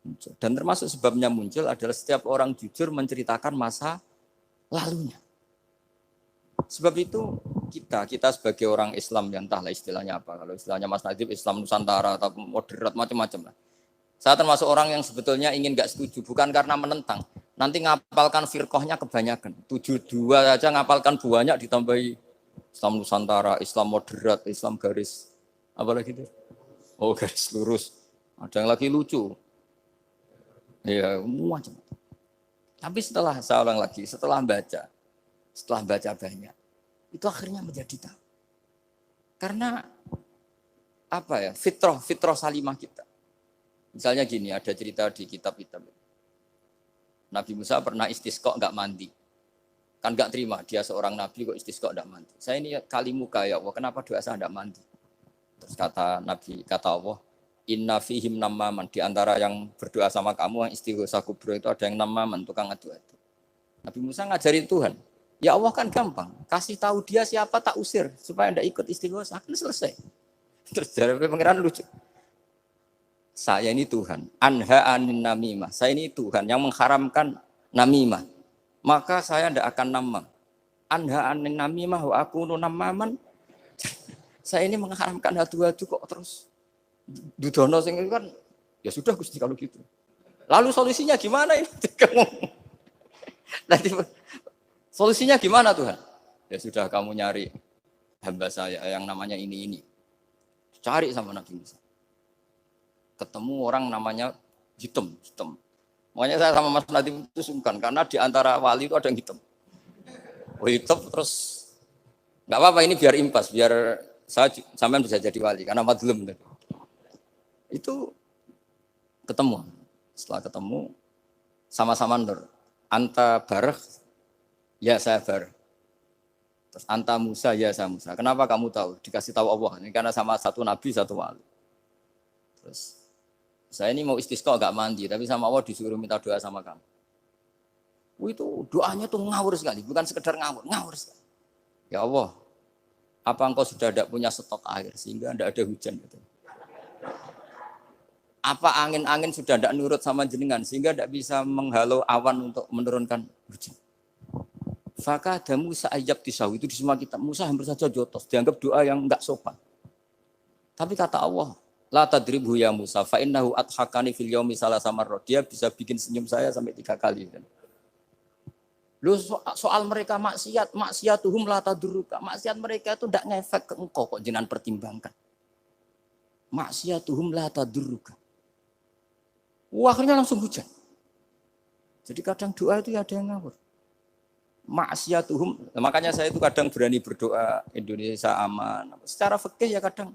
muncul. Dan termasuk sebabnya muncul adalah setiap orang jujur menceritakan masa lalunya. Sebab itu kita sebagai orang Islam yang entahlah istilahnya apa. Kalau istilahnya Mas Najib Islam Nusantara atau moderat macam-macam lah. Saya termasuk orang yang sebetulnya ingin gak setuju. Bukan karena menentang. Nanti ngapalkan firqahnya kebanyakan. 72 aja ngapalkan banyak ditambahi Islam Nusantara, Islam moderat, Islam garis apa lagi itu? Oh, garis lurus. Ada yang lagi lucu. Ya, macam. Tapi saya ulang lagi, setelah baca banyak, itu akhirnya menjadi tahu. Karena apa ya? Fitrah salimah kita. Misalnya gini, ada cerita di kitab-kitab. Nabi Musa pernah istisqa enggak mandi. Kan enggak terima, dia seorang nabi kok istisqa enggak mandi. Saya ini kali muka ya Allah, kenapa doa saya enggak mandi? Terus kata Allah, inna fihim namaman, di antara yang berdoa sama kamu yang istighosa kubro itu ada yang namaman, tukang adu-adu. Nabi Musa ngajarin Tuhan, ya Allah kan gampang, kasih tahu dia siapa tak usir supaya ndak ikut istighosa, kan selesai. Terus dari pengiran lucu. Saya ini Tuhan, anha anin namimah. Saya ini Tuhan yang mengharamkan namimah. Maka saya ndak akan namam. Anha anin namimah wa akunu namaman. Saya ini mengharamkan adu-adu kok terus dudono sing kan ya sudah Gusti kalau gitu. Lalu solusinya gimana ini? Nanti solusinya gimana Tuhan? Ya sudah kamu nyari hamba saya yang namanya ini. Cari sama Nabi Musa. Ketemu orang namanya hitam. Makanya saya sama Mas Nadim itu sungkan karena di antara wali itu ada yang hitam. Oh hitam terus nggak apa-apa ini biar impas, biar saya sampean bisa jadi wali karena madlum. Itu ketemu. Setelah ketemu sama-sama nur. Anta barah, ya saya barah. Terus anta Musa, ya saya Musa. Kenapa kamu tahu? Dikasih tahu Allah. Ini karena sama satu nabi, satu wali. Terus saya ini mau istisqa enggak mandi, tapi sama Allah disuruh minta doa sama kamu. Itu doanya tuh ngawur sekali, bukan sekedar ngawur sekali. Ya Allah, apa engkau sudah tidak punya stok air sehingga tidak ada hujan? Gitu. Apa angin-angin sudah tidak nurut sama jenengan sehingga tidak bisa menghalau awan untuk menurunkan hujan? Fakah ada Musa ayab tisau itu di semua kitab. Musa hampir saja jotos, dianggap doa yang enggak sopan. Tapi kata Allah, la tadribhu ya Musa fa innahu adhakani fil yaumi salasa marrat. Dia bisa bikin senyum saya sampai 3 kali. Lu soal mereka maksiatuhum la tadurruka. Maksiat mereka itu tidak ngefek ke engkau kok jenengan pertimbangkan. Maksiatuhum la tadurruka. Akhirnya langsung hujan. Jadi kadang doa itu ya ada yang ngawur. Maksiatuhum, makanya saya itu kadang berani berdoa Indonesia aman. Secara fikih ya kadang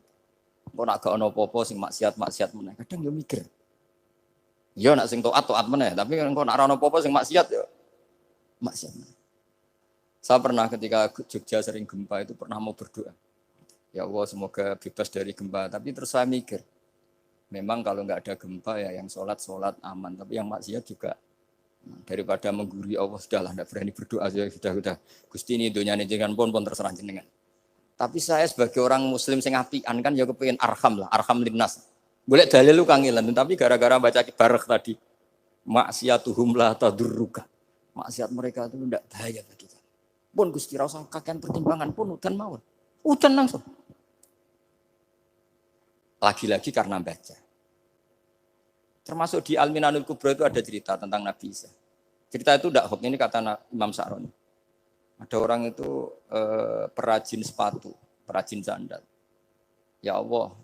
kok nak gak ono apa-apa sing maksiat meneh. Kadang yo mikir. Ya nak sing taat meneh, tapi kok nak ono apa-apa sing maksiat ya maksiat meneh. Saya pernah ketika Jogja sering gempa itu pernah mau berdoa. Ya Allah semoga bebas dari gempa, tapi terus saya mikir. Memang kalau enggak ada gempa ya yang sholat aman, tapi yang maksiat juga daripada menggurui Allah sudahlah enggak berani berdoa ya sudah. Gusti ini dunyane jenengan pun terserah jenengan. Tapi saya sebagai orang muslim sing apian kan ya kepengin arham linnas. Boleh dalil lu kangelan, tapi gara-gara baca barek tadi maksiatuhum la tadurruka. Maksiat mereka itu tidak bahaya bagi kita. Pun Gusti ra usah kakean pertimbangan pun udan mawon. Udan langsung. Lagi-lagi karena baca. Termasuk di Al-Minanul Kubra itu ada cerita tentang Nabi Isa. Cerita itu tidak hoax, ini kata Imam Sa'roni. Ada orang itu perajin sepatu, perajin sandal. Ya Allah,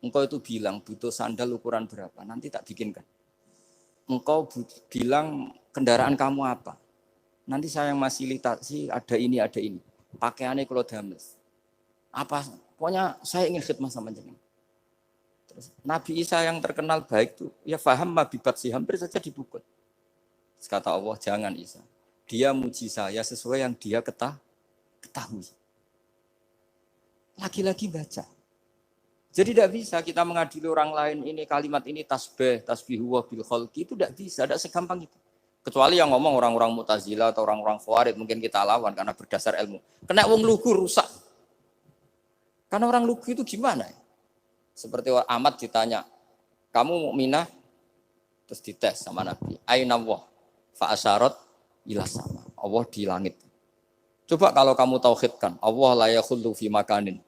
engkau itu bilang butuh sandal ukuran berapa, nanti tak bikinkan. Engkau bilang kendaraan kamu apa, nanti saya yang fasilitasi ada ini. Pakaiannya kalau dames. Apa, pokoknya saya ingin khidmah sama jenengan. Terus Nabi Isa yang terkenal baik itu, ya faham mabibat sih, hampir saja dipukul. Terus kata Allah, jangan Isa. Dia muji saya sesuai yang dia ketahui. Lagi-lagi baca. Jadi tidak bisa kita mengadili orang lain ini kalimat ini tasbihu wa bil khalqi itu tidak bisa, tidak segampang itu. Kecuali yang ngomong orang-orang Mu'tazilah atau orang-orang Khawarij mungkin kita lawan karena berdasar ilmu. Kena wong lugu rusak. Karena orang lugu itu gimana? Seperti Ahmad ditanya, kamu mukminah? Terus dites sama Nabi. Aina Allah fa asyarat ila sama. Allah di langit. Coba kalau kamu tauhidkan, Allah la yakhullu fi makanin.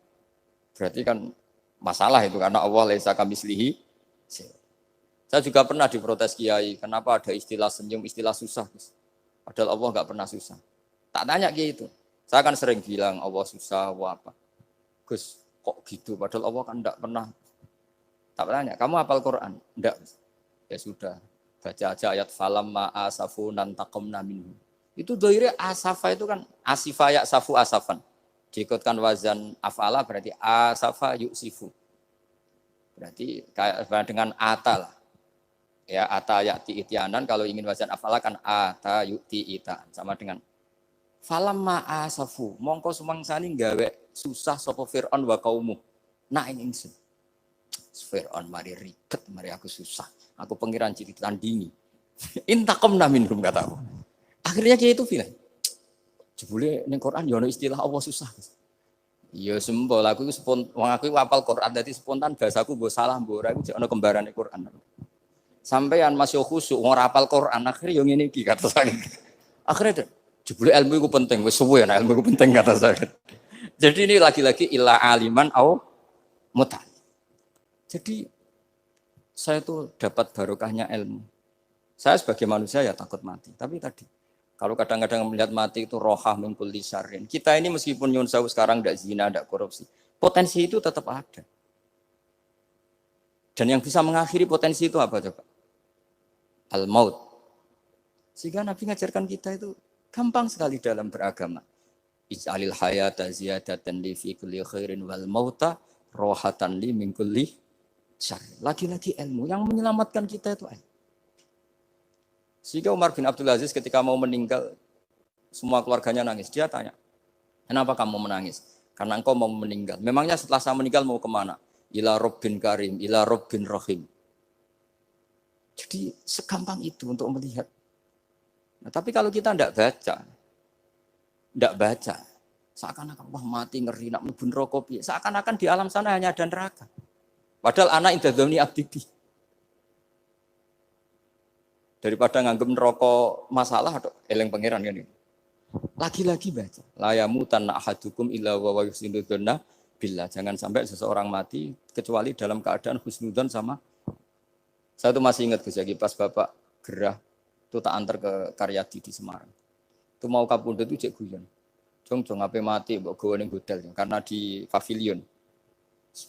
Berarti kan masalah itu karena Allah laisa kamitslihi. Saya juga pernah diprotes kiai, kenapa ada istilah senyum, istilah susah. Padahal Allah enggak pernah susah. Tak tanya kiai itu. Saya kan sering bilang Allah susah, Allah apa. Gus, kok gitu? Padahal Allah kan enggak pernah. Tak tanya, kamu hafal Quran? Enggak. Ya sudah, baca aja ayat falam ma'asafu nantakomna minhu. Itu doire asafa itu kan asifa ya safu asafan. Diikutkan wazan afala berarti asafa yuksifu. Berarti kayak dengan ata lah. Ya ata ya'ti ityanan, kalau ingin wazan afala kan ata yu'ti itaan. Sama dengan falam ma'asafu. Mongko sumangsani gawe susah sapa Fir'aun wa kaumu. Nah ini ingsun. Fir'aun mari ribet, mari aku susah. Aku pengiran jadi tandingi. Intakomna minhum kata aku. Akhirnya kayak itu bilang. Jebule ning Quran ya ono istilah Allah susah. Ya sembol aku iku wong aku hafal Quran dadi spontan bahasaku mbok salah mbok ora iku jek ono kembarane Quran. Sampeyan masih khusuk ora hafal Quran akhirnya yo ngene iki kata saya. Akhirnya jebule ilmu iku penting wis suwe nek ilmu iku penting kata saya. Jadi ini lagi-lagi illa aliman au muta. Jadi saya tuh dapat barokahnya ilmu. Saya sebagai manusia ya takut mati. Tapi tadi, kalau kadang-kadang melihat mati itu rohah min kulli syarrin. Kita ini meskipun nyun sewu sekarang tidak zina, tidak korupsi. Potensi itu tetap ada. Dan yang bisa mengakhiri potensi itu apa coba? Al-maut. Sehingga Nabi ngajarkan kita itu gampang sekali dalam beragama. Ij'alil hayata ziyadatan li fi kulli khairin wal mauta rohatan li min kulli syarrin. Lagi-lagi ilmu yang menyelamatkan kita itu ilmu. Sehingga Umar bin Abdul Aziz ketika mau meninggal, semua keluarganya nangis. Dia tanya, kenapa kamu menangis? Karena engkau mau meninggal. Memangnya setelah saya meninggal mau kemana? Ila Rabbin Karim, ila Rabbin Rahim. Jadi segampang itu untuk melihat. Nah, tapi kalau kita tidak baca, seakan-akan wah mati ngeri nak mlebu neraka piye. Seakan-akan di alam sana hanya ada neraka. Padahal anak indah dzoni abdi. Daripada nganggep neraka masalah atau eleng pangeran kan ini. Lagi-lagi baca. La yamutan ahadukum illa wa yuhsinudzanna billah. Jangan sampai seseorang mati kecuali dalam keadaan husnudzon sama. Saya tuh masih ingat Gus Yagi pas Bapak gerah itu tak antar ke Karyadi di Semarang. Itu mau kapundhut itu cek guyon. Jong ape mati mbok gawe ning hotel karena di pavilion.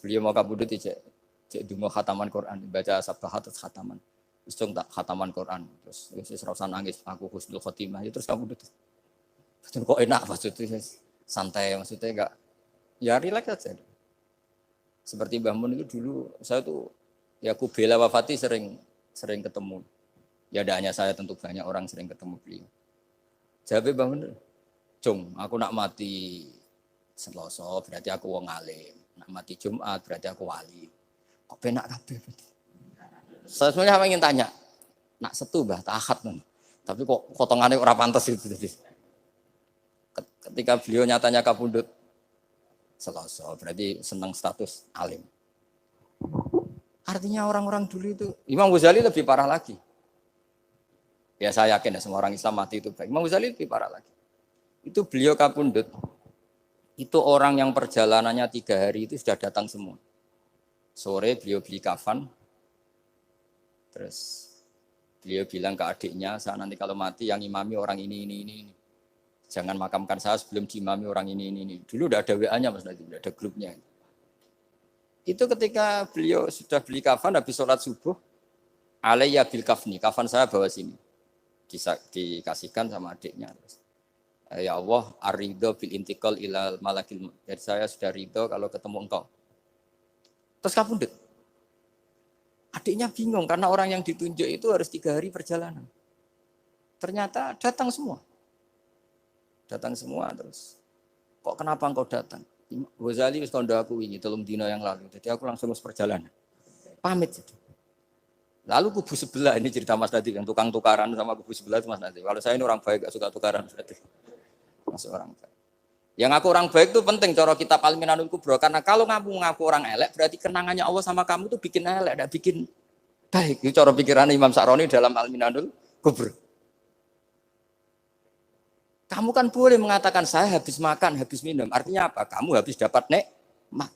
Beliau mau kapundhut cek dungo khataman Quran, baca sabahat terus khataman. Terus tak khataman Quran, terus serasa nangis, aku husnul khotimah, terus kamu udah kok enak maksudnya, santai maksudnya enggak, ya relax aja. Seperti Mbah Mun itu dulu, saya tuh, ya aku bela wafati sering ketemu. Ya ada hanya saya, tentu banyak orang sering ketemu beliau. Jawabnya Mbah Mun, Jong, aku nak mati Selasa, berarti aku wong alim. Nak mati Jumat, berarti aku wali. Kok penak kabeh? Saya sebenarnya ingin tanya, nak setu bah tahat nih, tapi kok potongannya ora pantas itu. Ketika beliau nyatanya kapundhut Selasa, berarti senang status alim. Artinya orang-orang dulu itu, Imam Ghazali lebih parah lagi. Ya saya yakin ya semua orang Islam mati itu baik. Imam Ghazali lebih parah lagi. Itu beliau kapundhut, itu orang yang perjalanannya 3 hari itu sudah datang semua. Sore beliau beli kafan. Terus beliau bilang ke adiknya, saya nanti kalau mati yang imami orang ini. Jangan makamkan saya sebelum diimami orang ini. Dulu udah ada WA-nya Mas Nabi, udah ada grupnya. Itu ketika beliau sudah beli kafan, habis sholat subuh, alayya bil kafni, kafan saya bawa sini. Dikasihkan sama adiknya. Ya Allah, ar-ridho bil intiqal ilal malakil. Jadi saya sudah ridho kalau ketemu engkau. Terus kapundhut. Adiknya bingung karena orang yang ditunjuk itu harus 3 hari perjalanan. Ternyata datang semua. Datang semua terus. Kok kenapa engkau datang? Ghazali wis kandha aku wingi 3 dina yang lalu. Jadi aku langsung perjalanan. Pamit jadi. Lalu kubu sebelah ini cerita Mas Nadi yang tukang tukaran sama kubu sebelah itu Mas Nadi. Kalau saya ini orang baik gak suka tukaran berarti. Masuk orang baik. Yang ngaku orang baik itu penting cara kita Al-Minanul Kubra karena kalau ngaku orang elek berarti kenangannya Allah sama kamu itu bikin elek, tidak bikin baik. Itu cara pikiran Imam Sa'roni dalam Al-Minanul Kubra. Kamu kan boleh mengatakan saya habis makan, habis minum. Artinya apa? Kamu habis dapat nikmat.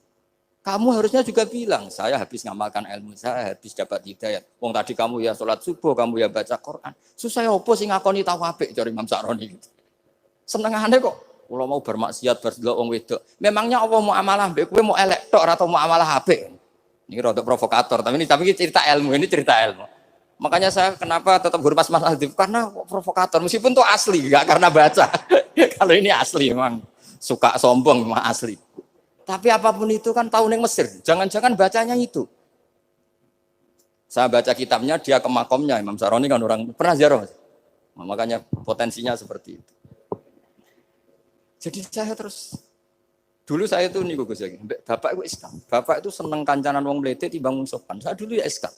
Kamu harusnya juga bilang saya habis ngamalkan ilmu, saya habis dapat hidayat. Wong tadi kamu ya sholat subuh, kamu ya baca Quran. Susah opo sing ngakoni tau apik cara Imam Sa'roni gitu. Senengane kok Kalau mau bermaksiat berdelok wong wedok. Memangnya Allah mau amalah mbek kowe mau elek tok atau mau amalah apik? Ini rada provokator, tapi ini cerita ilmu, ini cerita ilmu. Makanya saya kenapa tetap hormat Mas Adib karena provokator meskipun itu asli, enggak karena baca. Kalau ini asli memang suka sombong memang asli. Tapi apapun itu kan tahun yang Mesir. Jangan-jangan bacanya itu. Saya baca kitabnya dia ke makomnya Imam Saroni kan orang pernah ziarah. Makanya potensinya seperti itu. Jadi saya terus dulu saya itu nih Gus ya, bapak itu Islam. Bapak itu seneng kancanan wong mlete timbang wong sopan. Saya dulu ya Islam.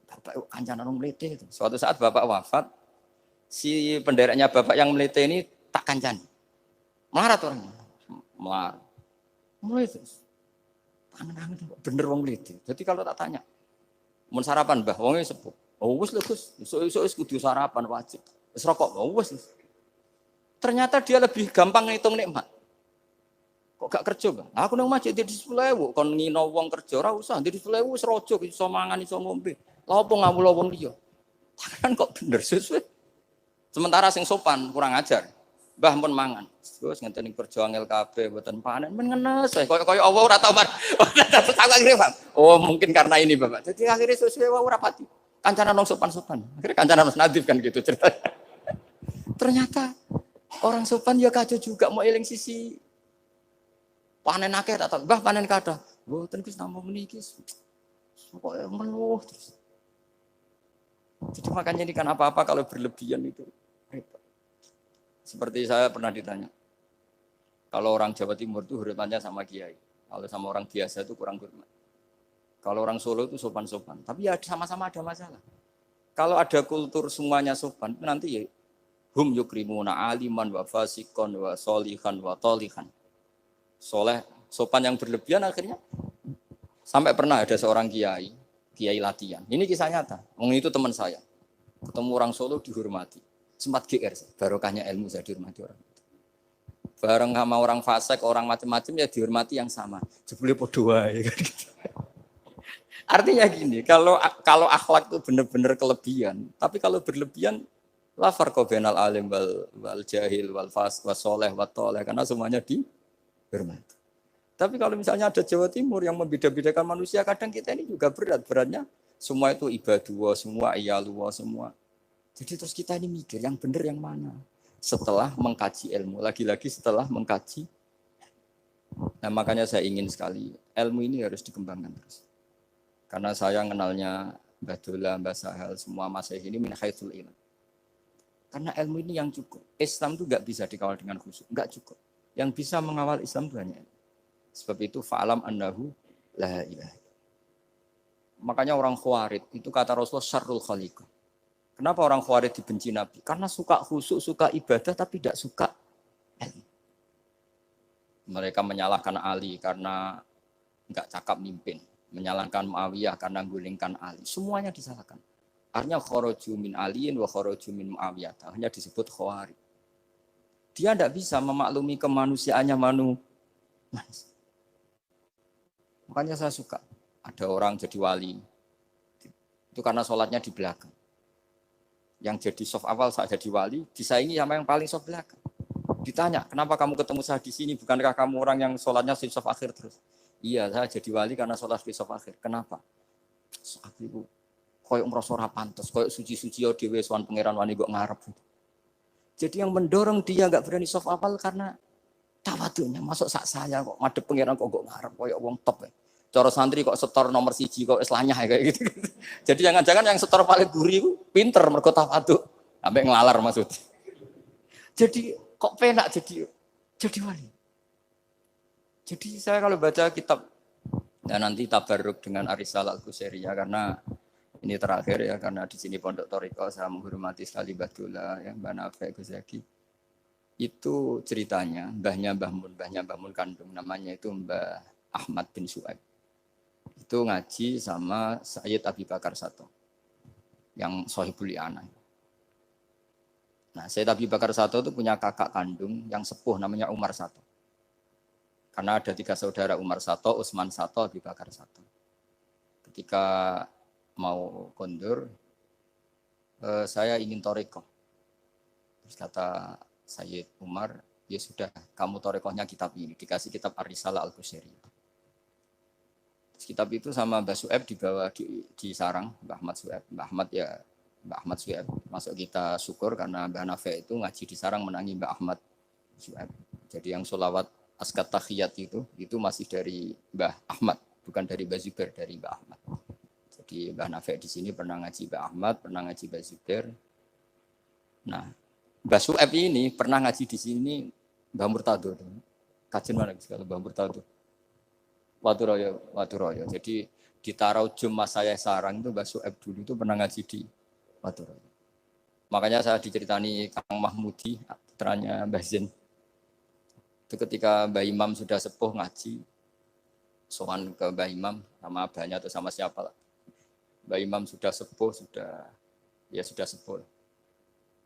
Bapak itu kancanan wong mlete itu. Suatu saat bapak wafat, si pendereknya bapak yang mlete ini tak kancani. Melarat orangnya. Melarat. Mulai terus. Tangan-tangan bener wong mlete. Jadi kalau tak tanya, mun sarapan Mbah, wonge sepuh. Oh wis lho Gus, esuk-esuk wis kudu sarapan wajib. Wis rokok, oh wis. Ternyata dia lebih gampang ngitung nikmat. Kok gak kerja, Bang? Aku nang masjid di 10.000, kon ngino wong kerja ora usah, di 10.000 wis raja iso mangan iso ngombe. Lha opo ngawula wong liya? Kan kok bener sesuai. Sementara sing sopan kurang ajar. Mbah pun mangan. Terus ngenteni kerja angel kabeh mboten panen men ngenes wae. Kaya Allah ora tau mar. Aku akhirnya paham. Oh, mungkin karena ini, Bapak. Jadi akhirnya sesuai wae ora pati. Kancanan wong sopan-sopan. Akhirnya kancanan Mas Nadif kan gitu ceritanya. Ternyata orang sopan ya kacau juga mau eling sisi panen akeh tak tahu. Mbah panen kathah. Mboten Gus namung meniki. Pokoke meluh terus. Jadi makanya ini kan apa-apa kalau berlebihan itu repot. Seperti saya pernah ditanya. Kalau orang Jawa Timur itu hormatnya sama kiai. Kalau sama orang biasa itu kurang hormat. Kalau orang Solo itu sopan-sopan. Tapi ya sama-sama ada masalah. Kalau ada kultur semuanya sopan, itu nanti ya hum yukrimuna aliman wa fasikon wa solihan wa tolihan. Soleh, sopan yang berlebihan akhirnya. Sampai pernah ada seorang kiai latihan. Ini kisah nyata. Itu teman saya. Ketemu orang Solo dihormati. Sempat GR, barokahnya ilmu saya dihormati orang. Bareng sama orang fasik, orang macam-macam ya dihormati yang sama. Jebule padha wae. Artinya gini, kalau akhlak itu benar-benar kelebihan, tapi kalau berlebihan la farqa bainal alim wal jahil wal fas was soleh wat toleh karena semuanya dihormati. Tapi kalau misalnya ada Jawa Timur yang membeda-bedakan manusia, kadang kita ini juga beratnya semua itu ibadullah, semua iyalullah, semua. Jadi terus kita ini mikir yang benar yang mana? Setelah mengkaji ilmu, lagi-lagi setelah mengkaji. Nah makanya saya ingin sekali ilmu ini harus dikembangkan terus. Karena saya kenalnya Mbah Dola, Mbah Sahal, semua Masih ini min haitsul ilm. Karena ilmu ini yang cukup. Islam itu enggak bisa dikawal dengan khusyuk, enggak cukup. Yang bisa mengawal Islam itu hanya. Sebab itu fa'alam annahu la ilaha. Makanya orang Khawarij itu kata Rasulullah syarrul khaliqah. Kenapa orang Khawarij dibenci Nabi? Karena suka khusyuk, suka ibadah tapi tidak suka ilmu. Mereka menyalahkan Ali karena enggak cakap mimpin, menyalahkan Muawiyah karena gulingkan Ali. Semuanya disalahkan. Artinya kharaju min aliyin wa kharaju min Muawiyah. Hanya disebut Khawarij. Dia tidak bisa memaklumi kemanusiaannya manusia. Makanya saya suka ada orang jadi wali. Itu karena sholatnya di belakang. Yang jadi soft awal saat jadi wali, disaingi sama yang paling soft belakang. Ditanya, kenapa kamu ketemu saya di sini? Bukankah kamu orang yang sholatnya di soft akhir terus? Iya, saya jadi wali karena sholat di soft akhir. Kenapa? Aku itu koyok merasa ora pantes, koyok suci-suci ya dhewe sowan pangeran wani kok ngarep. Jadi yang mendorong dia enggak berani soft awal karena tawadhunya. Masuk sak saya kok madhep pangeran kok ngarep koyok wong top. Cara santri kok setor nomor 1 kok wis lanyah kayak gitu. Jadi jangan-jangan yang setor paling guri ku pinter mergo tawadhu. Sampai ngelalar maksudnya. Jadi kok penak jadi wali. Jadi saya kalau baca kitab dan nanti tabarruk dengan Arisal Al-Qusairiyah karena ini terakhir ya karena di sini Pondok Thariqah saya menghormati sekali Mbah Dola ya Mbah Nafek Gus Zaki. Itu ceritanya mbahnya Mbah Mun kandung namanya itu Mbah Ahmad bin Su'aib. Itu ngaji sama Sayyid Abi Bakar Sato yang Sohibul I'anah. Nah, Sayyid Abi Bakar Sato itu punya kakak kandung yang sepuh namanya Umar Sato. Karena ada 3 saudara Umar Sato, Utsman Sato, Abi Bakar Sato. Ketika mau kondur, saya ingin thariqah. Terus kata Sayyid Umar, Ya sudah, kamu torekohnya kitab ini. Dikasih kitab Ar-Risalah Al-Qusairiyah. Kitab itu sama Mbah Su'eb dibawa di sarang Mbah Ahmad Su'eb. Mbah Ahmad Su'eb. Masuk kita syukur karena Mbah Nafi itu ngaji di sarang menangi Mbah Ahmad Su'eb. Jadi yang sholawat askat tahiyat itu masih dari Mbah Ahmad, bukan dari Mbah Zubair, dari Mbah Ahmad. Jadi Mbah Nafi di sini pernah ngaji Mbah Ahmad, pernah ngaji Mbah Zubair. Nah, Mbah Su'eb ini pernah ngaji di sini Mbah Murtado. Kajian mana kalau Mbah Murtado? Waturoyo. Jadi di Taraujum Mas saya sarang itu Mbah Su'eb dulu itu pernah ngaji di Waturoyo. Makanya saya diceritani Kang Mahmudi, putranya Mbah Zain. Itu ketika Mbah Imam sudah sepuh ngaji, sowan ke Mbah Imam sama abahnya atau sama siapa lah. Mbah Imam sudah sepuh, sudah sepuh.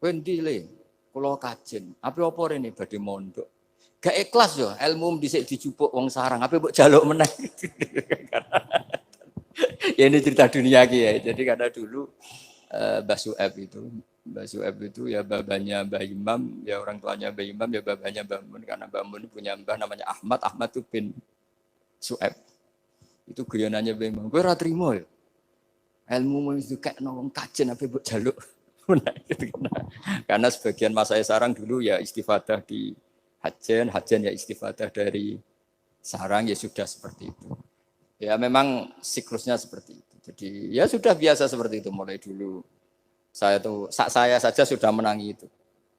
Kowe ndi le? Kula kajen. Apa rene badhe mondok. Gak ikhlas yo, ilmu dhisik dijupuk wong sarang, apa mbok jaluk meneh. Ya ini cerita dunia ki ya. Jadi karena dulu Mbah Su'eb itu ya babanya Mbah Imam, ya orang tuanya Mbah Imam, ya babanya Mbah Mun, karena Mbah Mun punya mbah namanya Ahmad itu bin Su'eb. Itu guyonannya Mbah Imam. Kowe ora trimo ya. Ilmu itu kayak wong kajen apa mbok jaluk. Karena sebagian masa sarang dulu ya istifadah di hajen ya istifadah dari sarang, ya sudah seperti itu. Ya memang siklusnya seperti itu. Jadi ya sudah biasa seperti itu mulai dulu. Saya saja sudah menangi itu.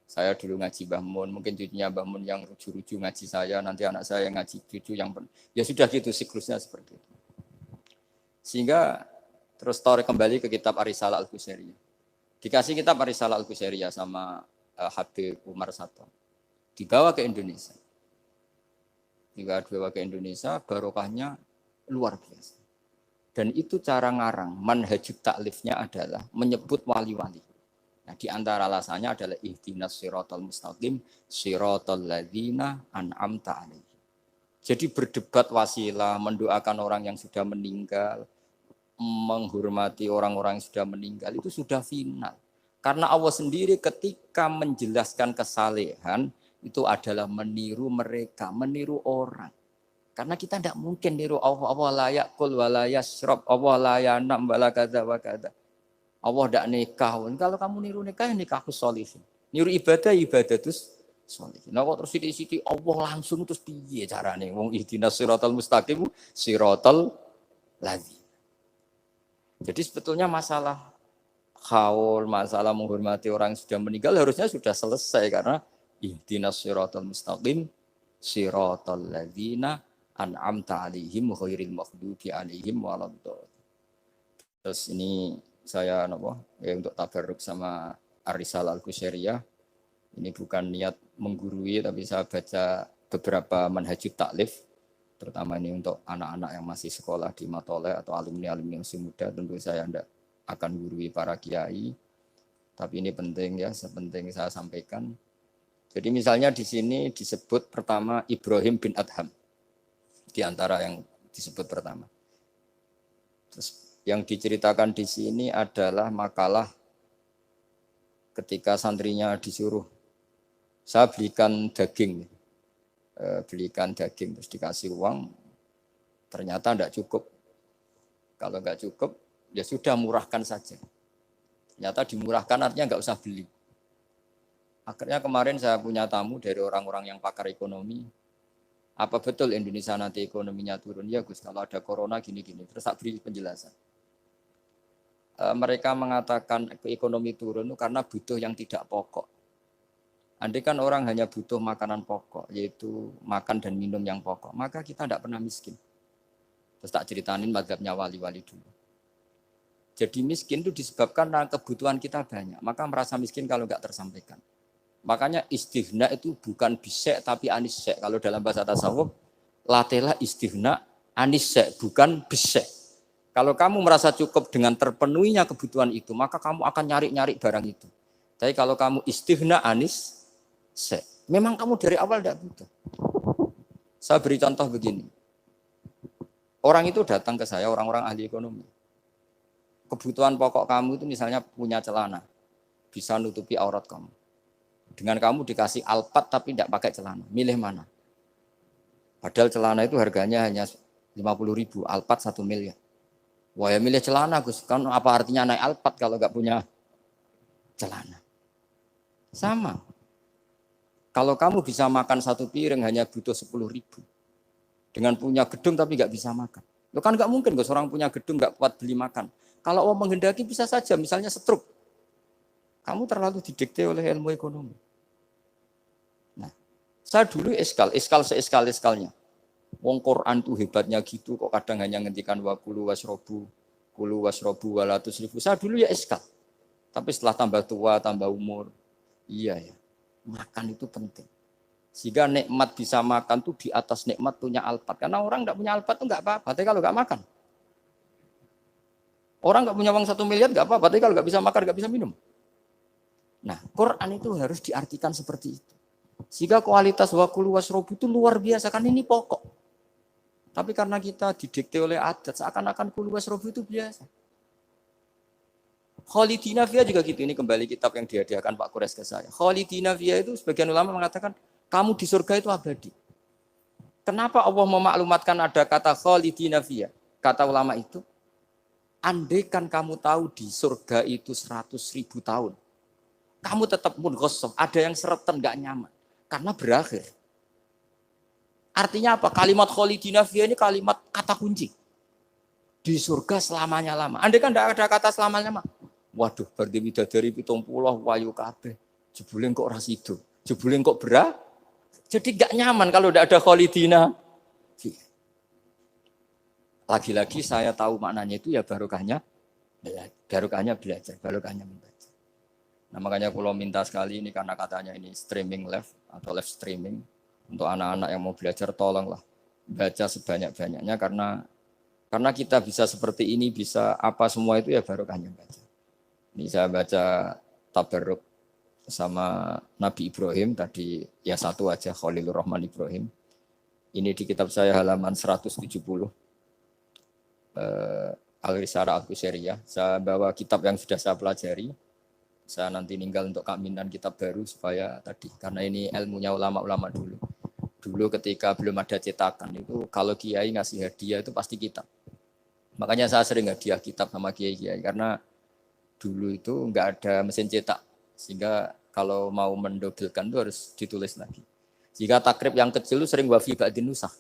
Saya dulu ngaji Mbah Mun, mungkin cucunya Mbah Mun yang ruju-ruju ngaji saya, nanti anak saya yang ngaji cucu yang ya sudah gitu siklusnya seperti itu. Sehingga terus tarik kembali ke kitab Ar-Risalah Al-Qusairiyah. Dikasih kitab Ar-Risalah Al-Qusairiyah sama Habib Umar Sato. Dibawa ke Indonesia. Barokahnya luar biasa. Dan itu cara ngarang, manhajut taklifnya adalah menyebut wali-wali. Nah, di antara alasannya adalah ihdinas siratal mustaqim, siratal ladzina an'amta alaihim. Jadi berdebat wasilah, mendoakan orang yang sudah meninggal, menghormati orang-orang yang sudah meninggal itu sudah final. Karena Allah sendiri ketika menjelaskan kesalehan itu adalah meniru mereka, meniru orang. Karena kita tidak mungkin niru Allah la yakul wa la yashrab, Allah la yanam wa la kadza wa kadza. Allah tidak nikah. Kalau kamu niru nikah, nikahku sholihin. Niru ibadah terus sholihin. Nah kok terus sithik-sithik Allah langsung terus piye carane? Wong ihdinas siratal mustaqim, siratal ladzina. Jadi sebetulnya masalah haul, masalah menghormati orang yang sudah meninggal harusnya sudah selesai karena ihdinas siratal mustaqim siratal ladzina an'amta 'alaihim ghairil maghdubi 'alaihim waladdallin. Terus ini saya untuk tabarruk sama Ar-Risalah Al-Qusairiyah. Ini bukan niat menggurui tapi saya baca beberapa manhajut taklif. Terutama ini untuk anak-anak yang masih sekolah di Matoleh atau alumni-alumni yang masih muda, tentu saya tidak akan gurui para kiai. Tapi ini penting ya, sepenting saya sampaikan. Jadi misalnya di sini disebut pertama Ibrahim bin Adham. Di antara yang disebut pertama. Terus yang diceritakan di sini adalah makalah ketika santrinya disuruh, saya belikan daging terus dikasih uang, ternyata tidak cukup. Kalau nggak cukup, ya sudah murahkan saja. Ternyata dimurahkan artinya nggak usah beli. Akhirnya kemarin saya punya tamu dari orang-orang yang pakar ekonomi. Apa betul Indonesia nanti ekonominya turun? Ya Gus, kalau ada corona gini-gini. Terus saya beri penjelasan. Mereka mengatakan ekonomi turun karena butuh yang tidak pokok. Andai kan orang hanya butuh makanan pokok, yaitu makan dan minum yang pokok, maka kita tidak pernah miskin. Terus tak ceritanin mazhabnya wali-wali dulu. Jadi miskin itu disebabkan karena kebutuhan kita banyak, maka merasa miskin kalau nggak tersampaikan. Makanya istighna itu bukan bisek tapi anisek. Kalau dalam bahasa tasawuf, latela istighna anisek, bukan bisek. Kalau kamu merasa cukup dengan terpenuhinya kebutuhan itu, maka kamu akan nyari-nyari barang itu. Tapi kalau kamu istighna anis, memang kamu dari awal tidak butuh. Saya beri contoh begini. Orang itu datang ke saya, orang-orang ahli ekonomi. Kebutuhan pokok kamu itu misalnya punya celana, bisa nutupi aurat kamu. Dengan kamu dikasih Alphard tapi tidak pakai celana. Milih mana? Padahal celana itu harganya hanya 50.000, Alphard 1 miliar. Wah ya milih celana Gus, kan apa artinya naik Alphard kalau nggak punya celana? Sama. Kalau kamu bisa makan satu piring hanya butuh 10.000. Dengan punya gedung tapi nggak bisa makan. Lo kan nggak mungkin Gus, orang punya gedung nggak kuat beli makan. Kalau Allah menghendaki bisa saja, misalnya stroke. Kamu terlalu didikte oleh ilmu ekonomi. Nah, saya dulu iskal seeskal-eskalnya. Wong Quran tuh hebatnya gitu, kok kadang hanya ngendikan wa kulu wasrobu walatus ribu. Saya dulu ya iskal. Tapi setelah tambah tua, tambah umur, iya ya, makan itu penting. Sehingga nikmat bisa makan tuh di atas nikmat punya Alphard. Karena orang nggak punya Alphard tuh nggak apa-apa, tapi kalau nggak makan. Orang nggak punya uang 1 miliar nggak apa-apa, tapi kalau nggak bisa makan, nggak bisa minum. Nah, Quran itu harus diartikan seperti itu. Sehingga kualitas wakulu wasrobu itu luar biasa, kan ini pokok. Tapi karena kita didikte oleh adat, seakan-akan kulu wasrobu itu biasa. Khalidina Fiyah juga gitu, ini kembali kitab yang dihadiahkan Pak Kures ke saya. Khalidina Fiyah itu sebagian ulama mengatakan, kamu di surga itu abadi. Kenapa Allah memaklumatkan ada kata Khalidina Fiyah? Kata ulama itu, andaikan kamu tahu di surga itu 100.000 tahun, kamu tetap munghasab, ada yang seretan gak nyaman karena berakhir. Artinya apa? Kalimat khalidina fiyah ini kalimat kata kunci. Di surga selamanya lama. Andaikan tidak ada kata selamanya lama. Waduh, berarti bidadari 70 wayu kabeh. Jebule kok ora sido. Jebule kok berat. Jadi gak nyaman kalau tidak ada khalidina fiyah. Lagi-lagi saya tahu maknanya itu ya barokahnya belajar, barokahnya membaca. Nah makanya kalau minta sekali ini karena katanya ini streaming live atau live streaming untuk anak-anak yang mau belajar tolonglah baca sebanyak-banyaknya karena kita bisa seperti ini bisa apa semua itu ya barokahnya baca. Ini saya baca Tabarruk sama Nabi Ibrahim tadi ya satu aja Khalilur Rahman Ibrahim. Ini di kitab saya halaman 170 Al-Risalah Al-Qusairiyah. Saya bawa kitab yang sudah saya pelajari. Saya nanti ninggal untuk kaminan kitab baru supaya tadi karena ini ilmunya ulama-ulama dulu. Dulu ketika belum ada cetakan itu kalau kiai ngasih hadiah itu pasti kitab. Makanya saya sering hadiah kitab sama kiai-kiai karena dulu itu enggak ada mesin cetak sehingga kalau mau mendobelkan itu harus ditulis lagi. Jika takrib yang kecil itu sering wafi ba'din nusakh.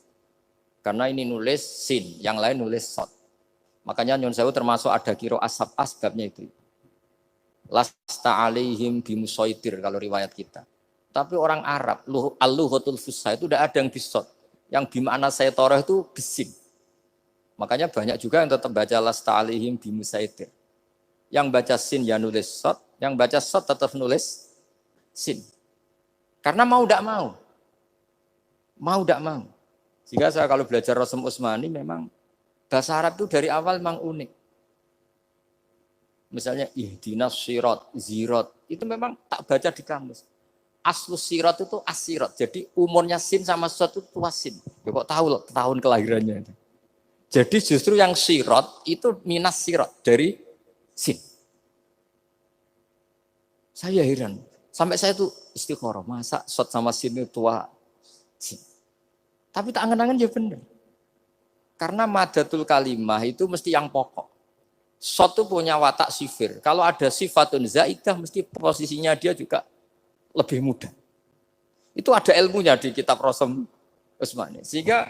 Karena ini nulis sin, yang lain nulis sod. Makanya Nyun Sewu termasuk ada kiro asab asbabnya itu. Lasta alaihim bimusaitir kalau riwayat kita. Tapi orang Arab, al-lughatul fusha itu tidak ada yang bisot. Yang bimana saytorah itu bisin. Makanya banyak juga yang tetap baca lasta alaihim bimusaitir. Yang baca sin ya nulis sot, yang baca sot tetap nulis sin. Karena mau tidak mau. Mau tidak mau. Jika saya kalau belajar Rasul Utsmani memang bahasa Arab itu dari awal memang unik. Misalnya ihdinas sirat, zirat, itu memang tak baca di kamus. Aslus sirat itu asirat. Jadi umurnya sin sama sirat itu tua sin. Ya kok tahu tahun kelahirannya itu. Jadi justru yang sirat itu minas sirat dari sin. Saya heran. Sampai saya tuh istikharah, masa sirat sama sin itu tua sin. Tapi tak angen-angen ya benar. Karena madatul kalimah itu mesti yang pokok. Sot itu punya watak sifir. Kalau ada sifatun zaidah, mesti posisinya dia juga lebih mudah. Itu ada ilmunya di kitab Rasul Utsmani. Sehingga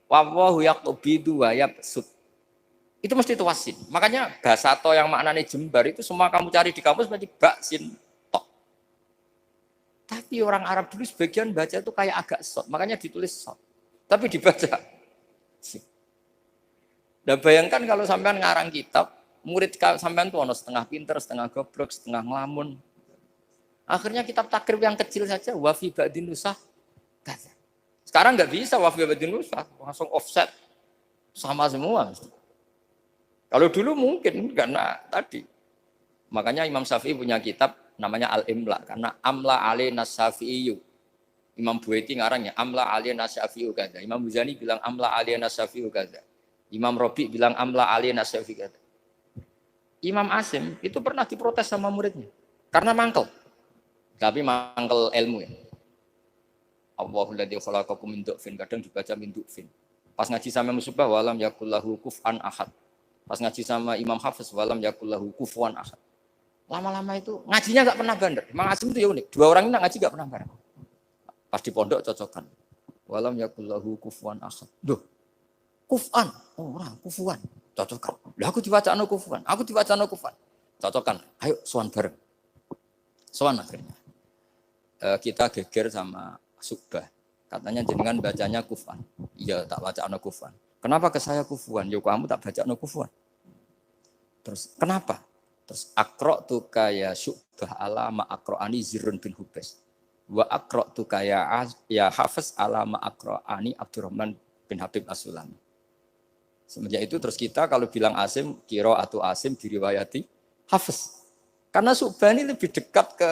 wallahu yaqbidu wa yabsut. Itu mesti tuasin. Makanya bahasa to yang maknanya jembar itu semua kamu cari di kamus berarti baksin tok. Tapi orang Arab dulu sebagian baca itu kayak agak sot. Makanya ditulis sot. Tapi dibaca. Dan bayangkan kalau sampean ngarang kitab, murid sampean tuh ono setengah pinter, setengah goblok, setengah ngelamun. Akhirnya kitab takrib yang kecil saja, wafi ba'din nusakh. Sekarang nggak bisa wafi ba'din nusakh, langsung offset sama semua. Kalau dulu mungkin karena tadi. Makanya Imam Syafi'i punya kitab namanya Al-Imla karena amla alaina Syafi'i. Imam Buaiti ngarangnya amla alaina Syafi'i kaza. Imam Muzani bilang amla alaina Syafi'i kaza. Imam Robi bilang amla alaina Syafi'i kaza. Imam Asim itu pernah diprotes sama muridnya karena mangkel. Tapi mangkel ilmu ya. Allahul ladzi khalaqakum min du'fin, kadang dibaca min du'fin. Pas ngaji sama musibah walam yakullahu kufuwan ahad. Pas ngaji sama Imam Hafiz walam yakullahu kufuwan ahad. Lama-lama itu ngajinya enggak pernah bandar. Imam Asim itu ya unik. Dua orang ini ngaji enggak pernah bareng. Pas di pondok cocokan. Walam yakullahu kufuwan ahad. Duh. Kufan, orang kufuan. Cocokan. Lah aku diwacana kufuan. Aku diwacana kufuan. Cocokan. Ayo sowan bareng. Sowan akhirnya. Kita geger sama Subah. Katanya jenengan bacanya kufan. Iya, tak baca ana kufan. Kenapa ke saya kufuan? Ya kamu tak baca ana kufan. Terus kenapa? Terus tu kaya Subah ala ma aqra'ani Zirrun bin Hubais. Wa tu kaya ya Hafiz ala ma aqra'ani Abdurrahman bin Habib As-Sulami. Semenjak itu terus kita kalau bilang Asim, kiro atau Asim diriwayati Hafiz. Karena Subah ini lebih dekat ke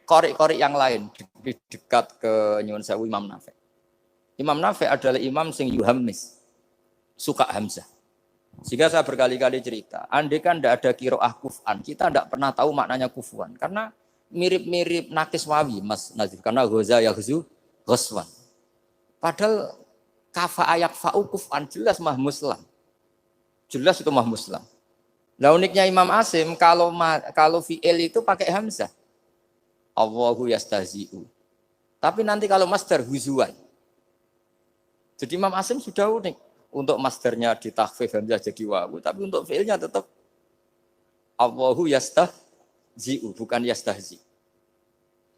korek-korek yang lain, lebih dekat ke Nyuwun Sewu Imam Nafi'. Imam Nafi' adalah imam sing yuhammis, suka Hamzah. Sehingga saya berkali-kali cerita, andai kan tidak ada qiraah kuf'an, kita tidak pernah tahu maknanya kufuan. Karena mirip-mirip nakis wawi, Mas Nazif. Karena ghoza yaghzu ghoswan. Padahal kafa ayak fa'u kuf'an jelas mah muslam. Jelas itu mah muslam. Nah uniknya Imam Asim, kalau fi'il itu pakai Hamzah. Allahu yastahzi'u. Tapi nanti kalau masdar huzuan. Jadi Imam Asim sudah unik. Untuk masdarnya ditakhfif hamzah jadi wawu, tapi untuk fi'ilnya tetap Allahu yastahzi'u, bukan yastahzi.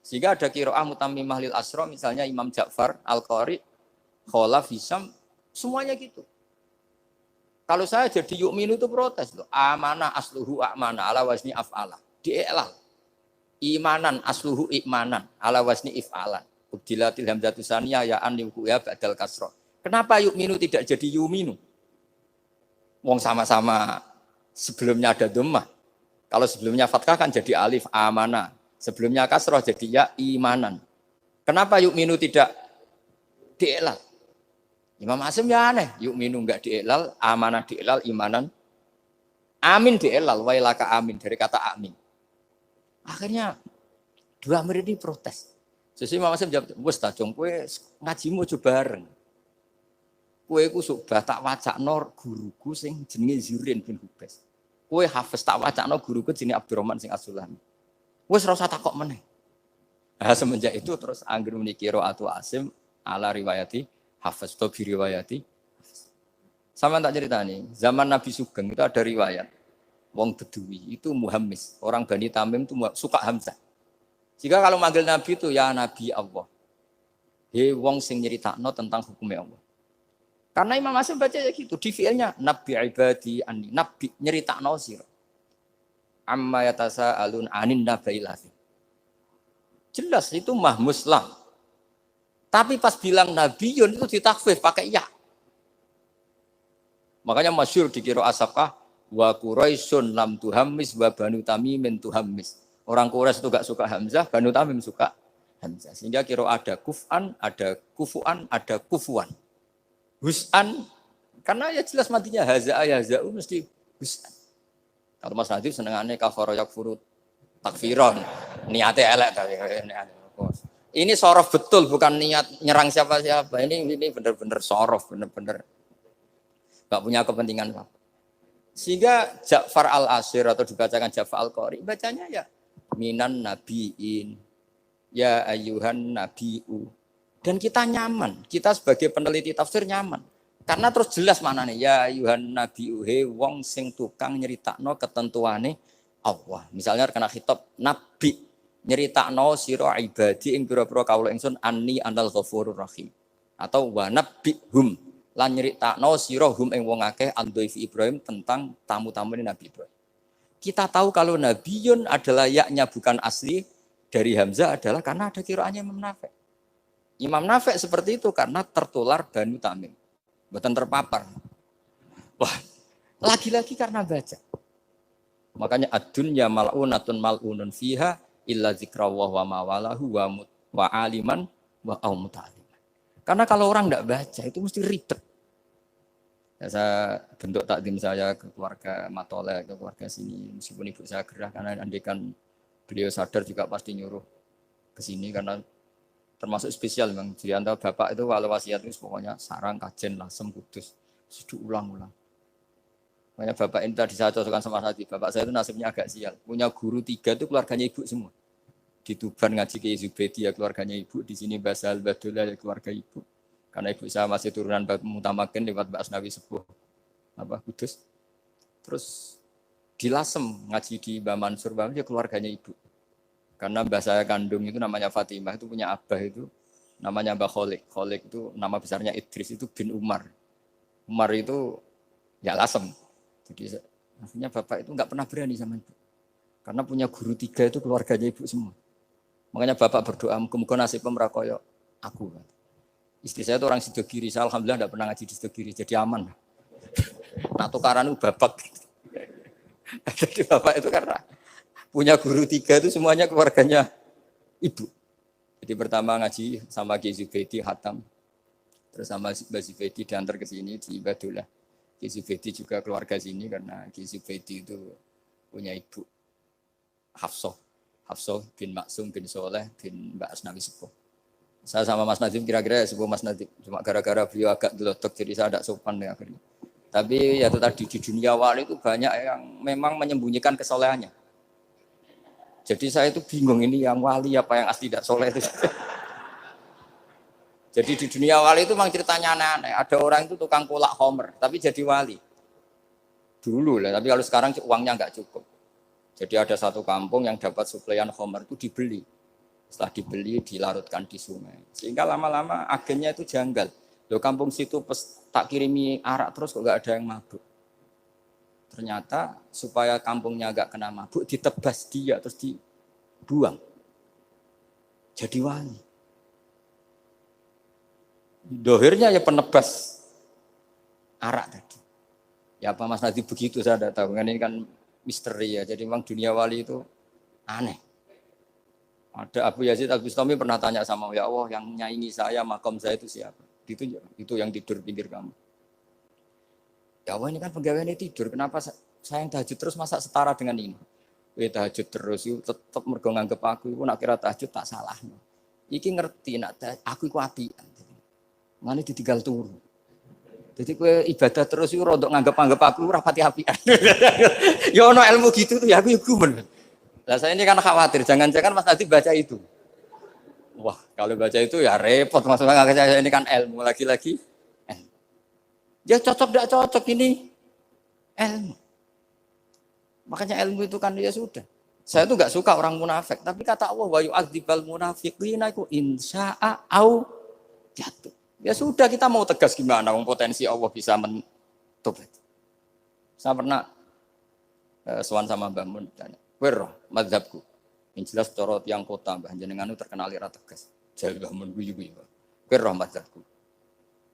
Sehingga ada qiraah mutammimah lil asra, misalnya Imam Ja'far Al-Qari, Khalaf Hisam, semuanya gitu. Kalau saya jadi yu'minu itu protes loh. Amanah asluhu a'mana ala wazni af'ala. Di'elal. Imanan asluhu ikmanan ala wazni if'alan. Ubdilatil hamzatu saniyah ya an liukuya ba'dal kasrah. Kenapa yu'minu tidak jadi yu'minu? Wong sama-sama sebelumnya ada dhammah. Kalau sebelumnya fathah kan jadi alif amana. Sebelumnya kasrah jadi ya imanan. Kenapa yu'minu tidak di'elal? Imam Asim ya aneh. Yu'minu enggak di'elal, amanah di'elal, imanan. Amin di'elal, wailaka amin. Dari kata amin. Akhirnya dua murid ini protes. Sesuai Imam Asim jawab, wes tak jong kowe ngajimu coba bareng. Kowe ku subah tak wacakno guruku sing jenenge Zirrun bin Hubais. Kowe Hafiz tak wacakno guruku jenenge Abdurrahman sing As-Sulami. Wes ora usah takok meneh. Nah, semenjak itu terus anggere muni qiraatu Asim ala riwayati Hafiz to riwayati. Sama tak ceritani, zaman Nabi Sugeng itu ada riwayat wong Bedui itu muhammis, orang Bani Tamim itu suka Hamzah. Jika kalau manggil Nabi itu ya Nabi Allah. He wong sing nyeritakno tentang hukumnya Allah. Karena Imam Asim baca ya gitu, di fi'ilnya Nabi ibadi anni, Nabi nyeritakno sira. Amma yatasaalun anin nabailahi. Jelas itu mah muslam. Tapi pas bilang nabiyun itu ditakfif pakai ya. Makanya masyhur dikira asapkah wa Quraisyun lam tuhammis wa Banu Tamimin tuhammis. Orang Quraisy itu enggak suka Hamzah, Banu Tamim suka Hamzah. Sehingga kira ada kuf'an, ada kufu'an, ada kufuan. Hus'an, karena ya jelas matinya haza'a yaza'u mesti hus'an. Kalau Mas Nadif senengannya kafara yakfuru takfiron. Niatnya elek tapi ini sorof betul, bukan niat nyerang siapa-siapa. Ini benar-benar sorof, benar-benar nggak punya kepentingan. Sehingga Ja'far al-Ashir atau dibacakan Ja'far al-Qari, bacanya ya minan nabiin, ya ayyuhan nabiu. Dan kita nyaman, kita sebagai peneliti tafsir nyaman. Karena terus jelas maknanya, ya ayyuhan nabiu, he wong sing tukang nyeritakno ketentuane Allah. Misalnya kena khitab nabi, nyeritakno sira ibadi ing pira-pira kawula ingsun anni anal ghafurur rahim. Atau wa nabbihum lan nyeritakno sira hum ing wong akeh andhaifi Ibrahim tentang tamu-tamune Nabi Ibrahim. Kita tahu kalau nabiyun adalah yaknya bukan asli dari Hamzah adalah karena ada qiraahnya Imam Nafi'. Imam Nafi' seperti itu karena tertular Banu Tamim. Bukan terpapar. Wah, lagi-lagi karena baca. Makanya ad-dunya mal'unatun mal'unun fiha illa zikrawah wa mawalahu wa aliman wa muta'aliman. Karena kalau orang tidak baca itu mesti ribet. Ya, saya bentuk takdim saya ke keluarga Matole, ke keluarga sini. Meskipun ibu saya gerah karena andikan beliau sadar juga pasti nyuruh ke sini karena termasuk spesial memang. Di antara bapak itu kalau wasiat itu pokoknya sarang, kajen, lasem, kudus. Sudah ulang-ulang. Makanya bapak ini tadi saya cocokkan sama Hadi. Bapak saya itu nasibnya agak sial. Punya guru 3 itu keluarganya ibu semua. Di Tuban ngaji ke Zubedi ya keluarganya ibu. Di sini Basal Badola ya keluarga ibu. Karena ibu saya masih turunan Mutamakin lewat Mbak Asnawi Sepuh. Kudus. Terus di Lasem ngaji di Mbak Mansur. Mbak Mansur keluarganya ibu. Karena mbah saya kandung itu namanya Fatimah. Itu punya abah itu namanya Mbak Kholik. Kholik itu nama besarnya Idris itu bin Umar. Umar itu ya Lasem. Jadi maksudnya bapak itu nggak pernah berani sama ibu. Karena punya guru 3 itu keluarganya ibu semua. Makanya bapak berdoa, muka-muka nasib pemerakoyok aku. Istri saya itu orang Sidogiri. Saya alhamdulillah nggak pernah ngaji di Sidogiri. Jadi aman. Nah tukaran itu bapak. Jadi bapak itu karena punya guru 3 itu semuanya keluarganya ibu. Jadi pertama ngaji sama Ki Zubedi Hatam. Terus sama Mbak Zubedi diantar ke sini di Badulah. Ki Zubedi juga keluarga sini karena Ki Zubedi itu punya ibu Hafsah bin Maksum bin Soleh bin Mbak Asnawi Sepuh. Saya sama Mas Nadim kira-kira sepuh Mas Nadim. Cuma gara-gara beliau agak gelotok jadi saya tidak sopan ya akhirnya. Tapi ya itu tadi di dunia wali itu banyak yang memang menyembunyikan kesolehannya. Jadi saya itu bingung ini yang wali apa yang asli tidak soleh itu. Jadi di dunia wali itu memang ceritanya aneh-aneh. Ada orang itu tukang kolak homer tapi jadi wali. Dulu lah, tapi kalau sekarang uangnya nggak cukup. Jadi ada satu kampung yang dapat suplaian homer itu dibeli. Setelah dibeli dilarutkan di sungai. Sehingga lama-lama agennya itu janggal. Loh kampung situ tak kirimi arak terus kok nggak ada yang mabuk. Ternyata supaya kampungnya nggak kena mabuk ditebas dia terus dibuang. Jadi wali. Dohirnya ya penebas arak tadi. Ya apa Mas Nadi begitu saya tidak tahu. Ini kan misteri ya. Jadi memang dunia wali itu aneh. Ada Abu Yazid Al-Bustami pernah tanya sama ya Allah yang nyaingi saya makom saya itu siapa? Itu yang tidur pinggir kamu. Ya Allah ini kan pegawai ini tidur. Kenapa saya yang tahajud terus masa setara dengan ini? Tahajud terus itu tetap mergo nganggep aku itu nak kira tahajud tak salah. Iki ngerti nak aku iku apian. Ngene ditinggal turu. Jadi kowe ibadah terus iku rodok nganggep aku ora pati apian. Ya ono ilmu gitu tuh ya aku gumen. Lah saya ini kan khawatir jangan-jangan Mas Nadi baca itu. Wah, kalau baca itu ya repot maksudnya saya ini kan ilmu lagi-lagi. Ya cocok tidak cocok ini ilmu. Makanya ilmu itu kan ya sudah. Saya tuh nggak suka orang munafik, tapi kata Allah wa yu'adzibal munafiqina iku insya'a au jatuh. Ya sudah kita mau tegas gimana potensi Allah bisa mentobat. Saya pernah sowan sama Mbah Mun tanya, "Kowe roh mazhabku?" Yang jelas corot yang kota Mbah jenengan itu terkenal ira tegas. Jare Mbah Mun guyu-guyu. "Kowe roh mazhabku?"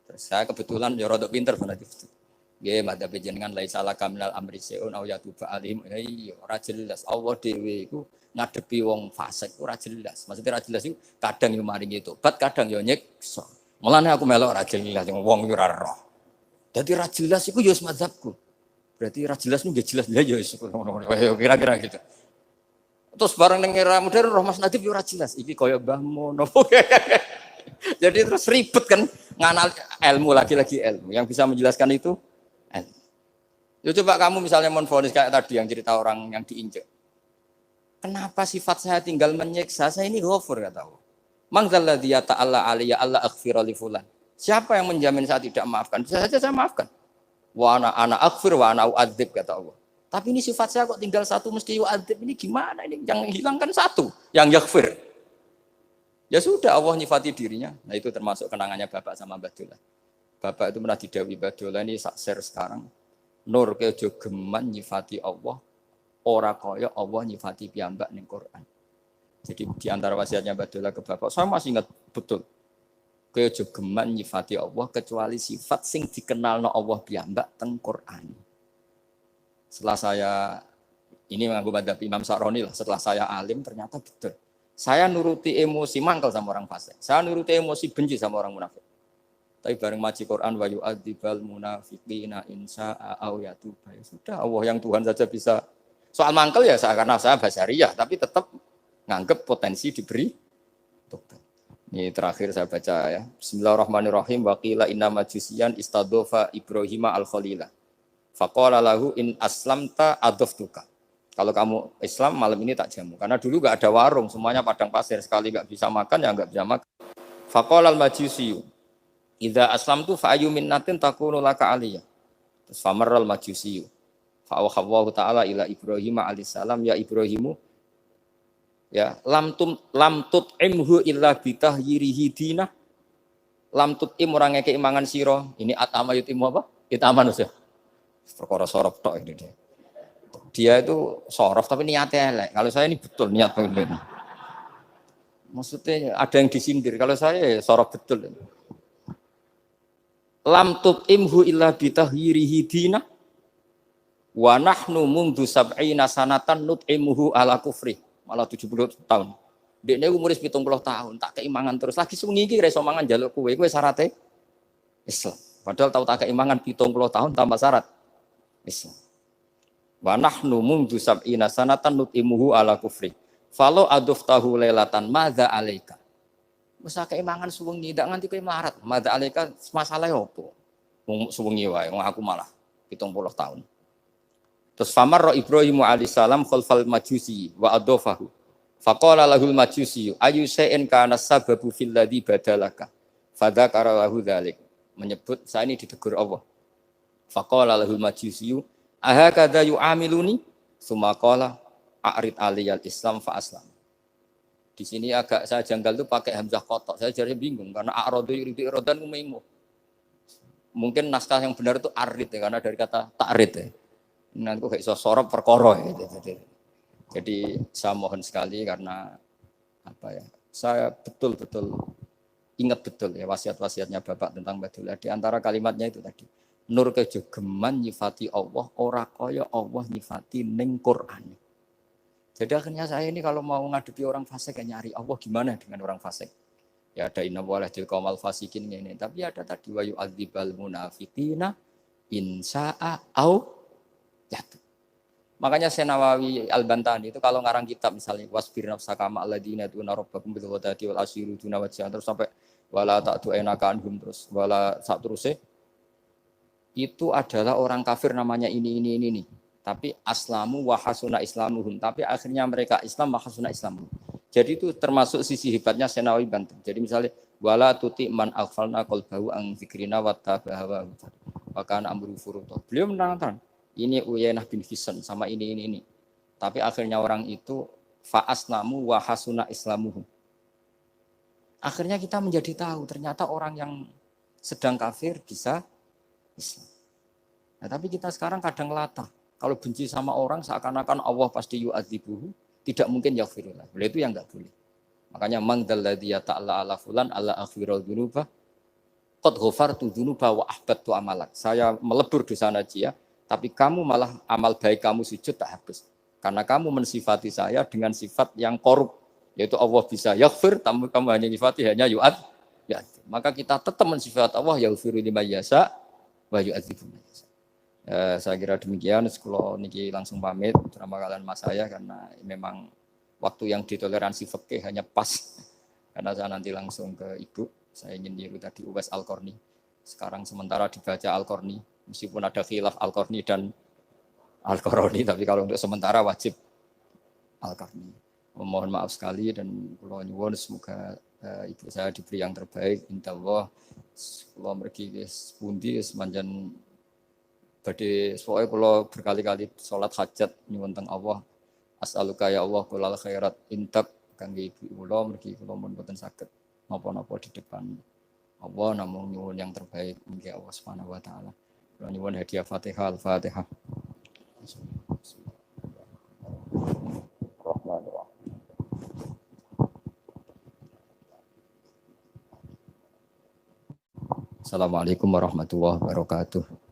Terus saya kebetulan ya rada pinter banget itu. Nggih, madzhab jenengan laisa laka minal amri seun au yatuba alim. Iya, ora jelas. Allah dhewe iku ngadepi wong fasik ora jelas. Maksudnya ora jelas iku kadang yo maringi tobat, kadang yo nyiksa. Mulane aku melok ora jelas wong yo ora roh. Dadi ora jelas iku yo madzhabku. Berarti ora jelas nggih jelas lah yo kira-kira gitu. Terus bareng ning era modern roh Mas Nadif yo ora jelas. Iki kaya Mbah Mun. Jadi terus ribet kan nganal ilmu lagi-lagi ilmu. Yang bisa menjelaskan itu ilmu. Ya coba kamu misalnya menfonis kayak tadi yang cerita orang yang diinjek. Kenapa sifat saya tinggal menyiksa? Saya ini ghafur kata Allah. Man dzalladzi ta'ala alayya alla aghfira li fulan. Siapa yang menjamin saya tidak maafkan? Bisa saja saya maafkan. Wa ana aghfir wa ana u'adzib kata Allah. Tapi ini sifat saya kok tinggal satu mesti u'adzib. Ini gimana ini? Yang hilangkan satu, yang yaghfir. Ya sudah Allah nyifati dirinya. Nah itu termasuk kenangannya Bapak sama Mbak Dola. Bapak itu pernah didhawuhi Mbak Dola ini sakser sekarang. Nur kejo geman nyifati Allah. Ora kaya Allah nyifati piyambak ning Quran. Jadi di antara wasiatnya Mbak Dola ke Bapak, saya masih ingat betul. Kejo geman nyifati Allah kecuali sifat sing dikenalno Allah piyambak teng Quran. Setelah saya ini mengaku madzhab Imam Sa'roni lah, setelah saya alim ternyata betul. Saya nuruti emosi mangkel sama orang fasik. Saya nuruti emosi benci sama orang munafik. Tapi bareng maji Quran wa yu'adzibal munafiqina insya'a aw yatuba. Ya sudah Allah yang Tuhan saja bisa. Soal mangkel ya saya karena saya basyariyah tapi tetap nganggep potensi diberi Ini terakhir saya baca ya. Bismillahirrahmanirrahim. Wa qila inna majusiyan istadofa Ibrahim al-Khalila. Faqala lahu in aslamta adoftuka. Kalau kamu Islam malam ini tak jamu. Karena dulu gak ada warung, semuanya padang pasir. Sekali gak bisa makan ya gak bisa makan. Faqala al-majusiyu. Idza aslamtu fa ayyu minnatin takunu laka aliyah. Terus famarral majusiyu. Fa'awhawallahu ta'ala ila Ibrahim alaihissalam ya Ibrahimu ya lam tut'imhu illa bitahyirihi dinah lam tut'im orang ngekek imangan sira ini atama yutimu apa itaman ya perkara sorof tok ini dia itu sorof tapi niatnya elek kalau saya ini betul niat begini maksudnya ada yang disindir kalau saya sorof betul lam tut'imhu illa bitahyirihi dinah wa nahnu mundu sab'ina sanatan nut'imuhu ala kufri malah 70 tahun. Dekne umur 70 tahun, tak keimangan terus lagi sewengi iki iso mangan njaluk kowe syaratnya Islam. Padahal tahu tak keimangan 70 tahun tanpa syarat Islam. Wa nahnu mundu sab'ina sanatan nut'imuhu ala kufri. Falo aduftahu lailatan madza alaika. Wis tak keimangan sewengi ndak nganti kowe melarat. Madza alaika masalah opo? Wong sewengi wae, wong aku malah 70 tahun. Terus famar Ibrahim alaihissalam khalfal majusi wa adofahu. Faqala lahul majusi ayu shay'in kana sababu fil ladzi badalaka. Fadzakara lahu dzalik. Menyebut saya ini ditegur Allah. Faqala lahul majusi ahakadza yu'amiluni? Tsumma qala a'rid aliyal islam fa aslam. Di sini agak saya janggal itu pakai hamzah kotok. Saya jadi bingung karena a'radu yuridu iradan umaimu. Mungkin naskah yang benar itu arid ya, karena dari kata ta'rid ya. Nanti kok iso sorop perkara gitu. Jadi saya mohon sekali karena apa ya? Saya betul-betul ingat betul ya wasiat-wasiatnya Bapak tentang Badullah. Di antara kalimatnya itu tadi. Nur kejogeman nyifati Allah ora kaya Allah nyifati ning Quran. Jadi akhirnya saya ini kalau mau ngadepi orang fasik nyari Allah gimana dengan orang fasik? Ya ada inna walahil qaumal fasikin ini, tapi ada tadi wa yu'adzibal munafiqina insa'a au ya. Makanya Senawawi Al-Bantani itu kalau ngarang kitab misalnya wasbir nafsaka ma alladziina yad'una rabbahum bil ghadati wal ashiru duna wajhan terus sampai wala ta'tu ainaka anhum terus wala sak terusé itu adalah orang kafir namanya ini. Tapi aslamu wa hasuna islamuhum. Tapi akhirnya mereka Islam wa hasuna islamuhum. Jadi itu termasuk sisi hebatnya Senawawi Banten. Jadi misalnya wala tuti man aghfalna qalbahu an dzikrina wa tabaha wa kana amru furuta. Beliau menerangkan ini Uyainah bin Hisn sama ini. Tapi akhirnya orang itu fa'aslamu wa hasuna islamuhum. Akhirnya kita menjadi tahu ternyata orang yang sedang kafir bisa Islam. Nah, tapi kita sekarang kadang latah. Kalau benci sama orang seakan-akan Allah pasti yu'adzibuhu, tidak mungkin yaghfirullah. Boleh itu yang enggak boleh. Makanya man dzalladzi yata'alla ala fulan alla aghfirul dzunuba qad ghafartu dzunuba wa ahbattu amalak. Saya melebur dosa najia, tapi kamu malah amal baik kamu sujud tak habis. Karena kamu mensifati saya dengan sifat yang korup. Yaitu Allah bisa yaghfir, kamu hanya sifati hanya yu'ad. Ya. Maka kita tetap mensifat Allah yaghfiru liman yasha wa yu'adzibu man yasha. Saya kira demikian. Kalau niki langsung pamit bersama kalian mas saya karena memang waktu yang ditoleransi fikih hanya pas. Karena saya nanti langsung ke ibu. Saya ingin niru tadi Uwais Al-Qarni. Sekarang sementara dibaca Al-Qarni. Meskipun ada khilaf Al-Qarni dan Al-Qarni, tapi kalau untuk sementara wajib Al-Qarni. Mohon maaf sekali dan kula nyuwun semoga ibu saya diberi yang terbaik. Insyaallah kula mergi wis pundi wis manjan badhe pokoke kula berkali-kali salat hajat nyuwun teng Allah. As'aluka ya Allah kulal khairat intak kangge ibu kula mergi kula mun boten saged napa-napa di depan Allah namung nyuwun yang terbaik mugi Allah Subhanahu wa taala. Kula nyuwun hadiah Fatihah Al-Fatihah. Assalamualaikum warahmatullahi wabarakatuh.